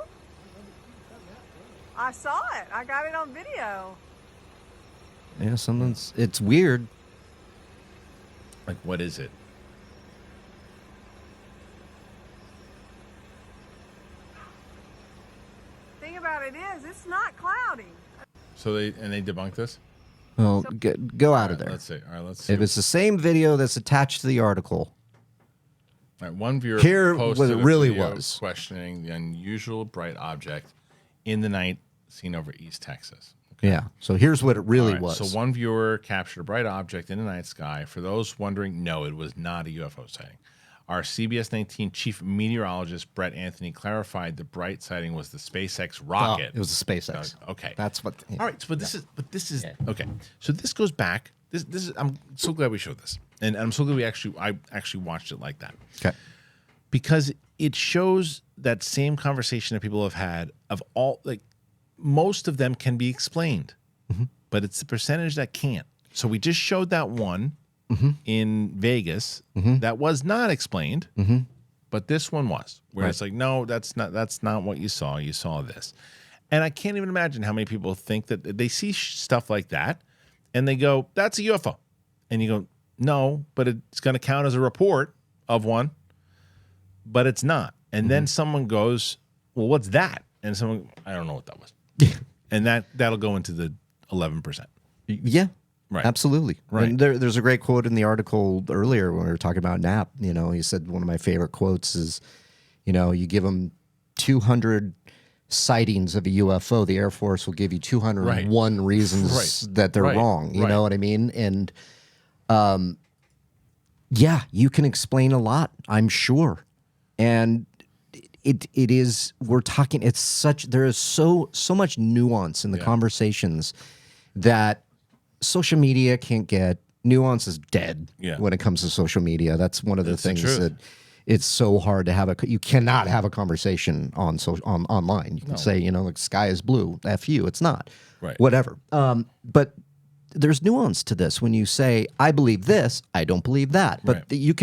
I saw it. I got it on video. Yeah, it's weird. Like, what is it? Thing about it is, it's not cloudy. So they debunked this? Well, go out of there. Let's see. All right, let's see. If it's the same video that's attached to the article. All right, one viewer Here posted what it really video was. questioning the unusual bright object in the night seen over East Texas. Yeah. So here's what it really was. So one viewer captured a bright object in the night sky. For those wondering, no, it was not a UFO sighting. Our CBS 19 chief meteorologist, Brett Anthony, clarified the bright sighting was the SpaceX rocket. It was a SpaceX. Okay. That's what. All right, but this is okay. So this goes back. This is. I'm so glad we showed this, and I'm so glad I actually watched it like that. Okay. Because it shows that same conversation that people have had of all, like, most of them can be explained, but it's the percentage that can't. So we just showed that one in Vegas that was not explained, but this one was, where it's like, no, that's not what you saw. You saw this. And I can't even imagine how many people think that they see stuff like that and they go, that's a UFO. And you go, no, but it's going to count as a report of one, but it's not. And then someone goes, well, what's that? And someone, I don't know what that was. And that'll go into the 11%. Yeah. Right. Absolutely. Right. And there's a great quote in the article earlier when we were talking about Knapp. You know, he said one of my favorite quotes is, you know, you give them 200 sightings of a UFO, the Air Force will give you 201 reasons that they're wrong. You know what I mean? And yeah, you can explain a lot, I'm sure. And it is, we're talking, it's such, there is so much nuance in the conversations that social media can't get. Nuance is dead when it comes to social media. That's one of the things that it's so hard to have you cannot have a conversation on online. You can say, you know, like, sky is blue, F you, it's not. Right. Whatever. But there's nuance to this. When you say, I believe this, I don't believe that. But the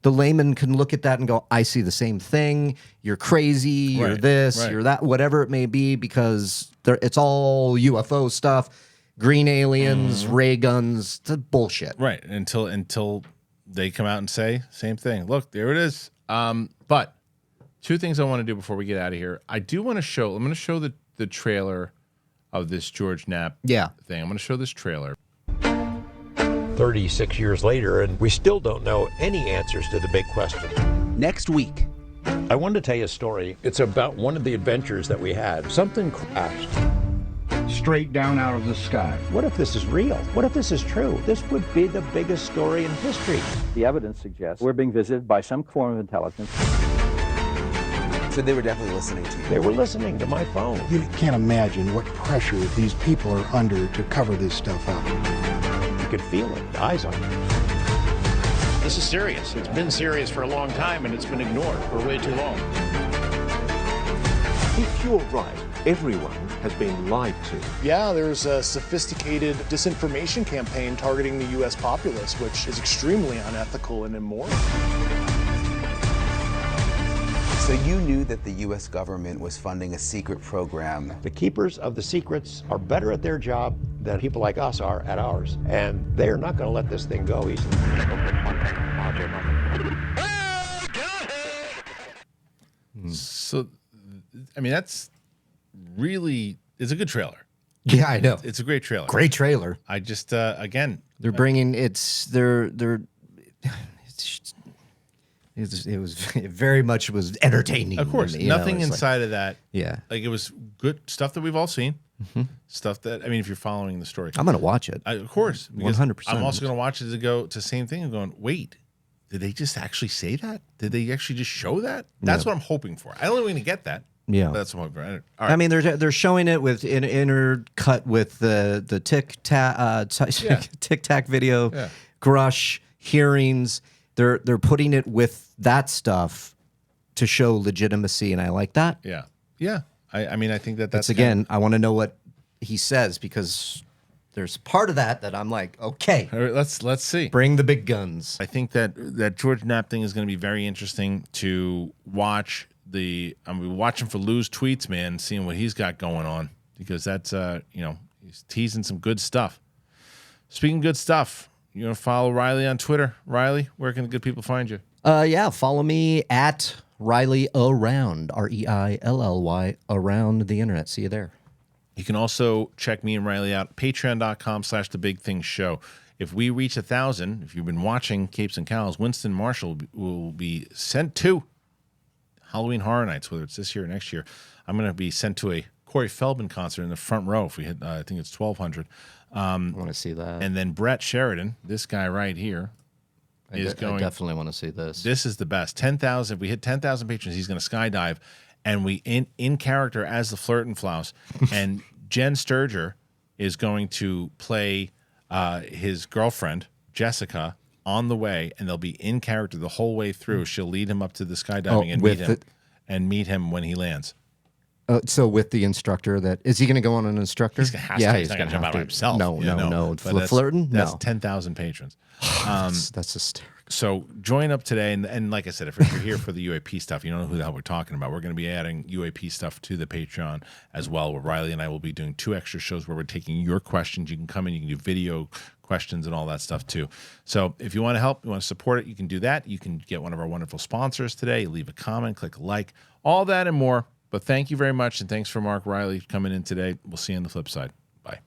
layman can look at that and go, I see the same thing. You're crazy. You're this, you're that, whatever it may be, because it's all UFO stuff, green aliens, ray guns, it's bullshit. Right. Until they come out and say same thing. Look, there it is. But two things I want to do before we get out of here. I do want to show, I'm going to show the trailer of this George Knapp thing. I'm going to show this trailer. 36 years later, and we still don't know any answers to the big question. Next week, I wanted to tell you a story. It's about one of the adventures that we had. Something crashed straight down out of the sky. What if this is real? What if this is true? This would be the biggest story in history. The evidence suggests we're being visited by some form of intelligence. So they were definitely listening to you. They were listening to my phone. You can't imagine what pressure these people are under to cover this stuff up. You could feel it, the eyes on you. This is serious. It's been serious for a long time, and it's been ignored for way too long. If you're right, everyone has been lied to. Yeah, there's a sophisticated disinformation campaign targeting the U.S. populace, which is extremely unethical and immoral. So you knew that the U.S. government was funding a secret program. The keepers of the secrets are better at their job than people like us are at ours. And they're not going to let this thing go easily. So, I mean, that's really, it's a good trailer. Yeah, I know. It's a great trailer. Great trailer. I just, again. They're bringing, it very much was entertaining. Of course, nothing inside of that. Yeah, like, it was good stuff that we've all seen. Stuff that, I mean, if you're following the story, I'm gonna watch it. Of course, 100%. I'm also gonna watch it to go to same thing and going, wait, did they just actually say that? Did they actually just show that? That's what I'm hoping for. I don't think we're gonna get that. Yeah, but that's what I'm hoping for. All right. I mean, they're showing it with intercut with the tic tac video, Grush hearings. They're putting it with that stuff to show legitimacy, and I like that. Yeah. I mean, I think that's again. I want to know what he says, because there's part of that I'm like, okay, all right, let's see. Bring the big guns. I think that George Knapp thing is going to be very interesting to watch. I'm watching for Lue's tweets, man, seeing what he's got going on, because that's he's teasing some good stuff. Speaking of good stuff, you want to follow Reilly on Twitter? Reilly, where can the good people find you? Yeah, follow me at Reilly Around, REILLY, around the internet. See you there. You can also check me and Reilly out, patreon.com/The Big Thing Show. If we reach 1,000, if you've been watching Capes and Cows, Winston Marshall will be sent to Halloween Horror Nights, whether it's this year or next year. I'm going to be sent to a Corey Feldman concert in the front row if we hit, I think it's 1,200. I want to see that. And then Brett Sheridan, this guy right here. is going. I definitely want to see this. This is the best. 10,000. If we hit 10,000 patrons, he's going to skydive, and we in character as the Flirt and Flouse, and Jen Sturger is going to play his girlfriend Jessica on the way, and they'll be in character the whole way through. She'll lead him up to the skydiving and meet him when he lands. So with the instructor, is he going to go on an instructor? He's going to have to. He's not going to jump out by himself. No. But Flirting? That's No. 10,000 patrons. That's hysterical. So join up today, and like I said, if you're here for the UAP stuff, you don't know who the hell we're talking about. We're going to be adding UAP stuff to the Patreon as well, where Reilly and I will be doing 2 extra shows where we're taking your questions. You can come in, you can do video questions and all that stuff too. So if you want to help, you want to support it, you can do that. You can get one of our wonderful sponsors today. Leave a comment, click a like, all that and more. But thank you very much, and thanks for Mark Reilly coming in today. We'll see you on the flip side. Bye.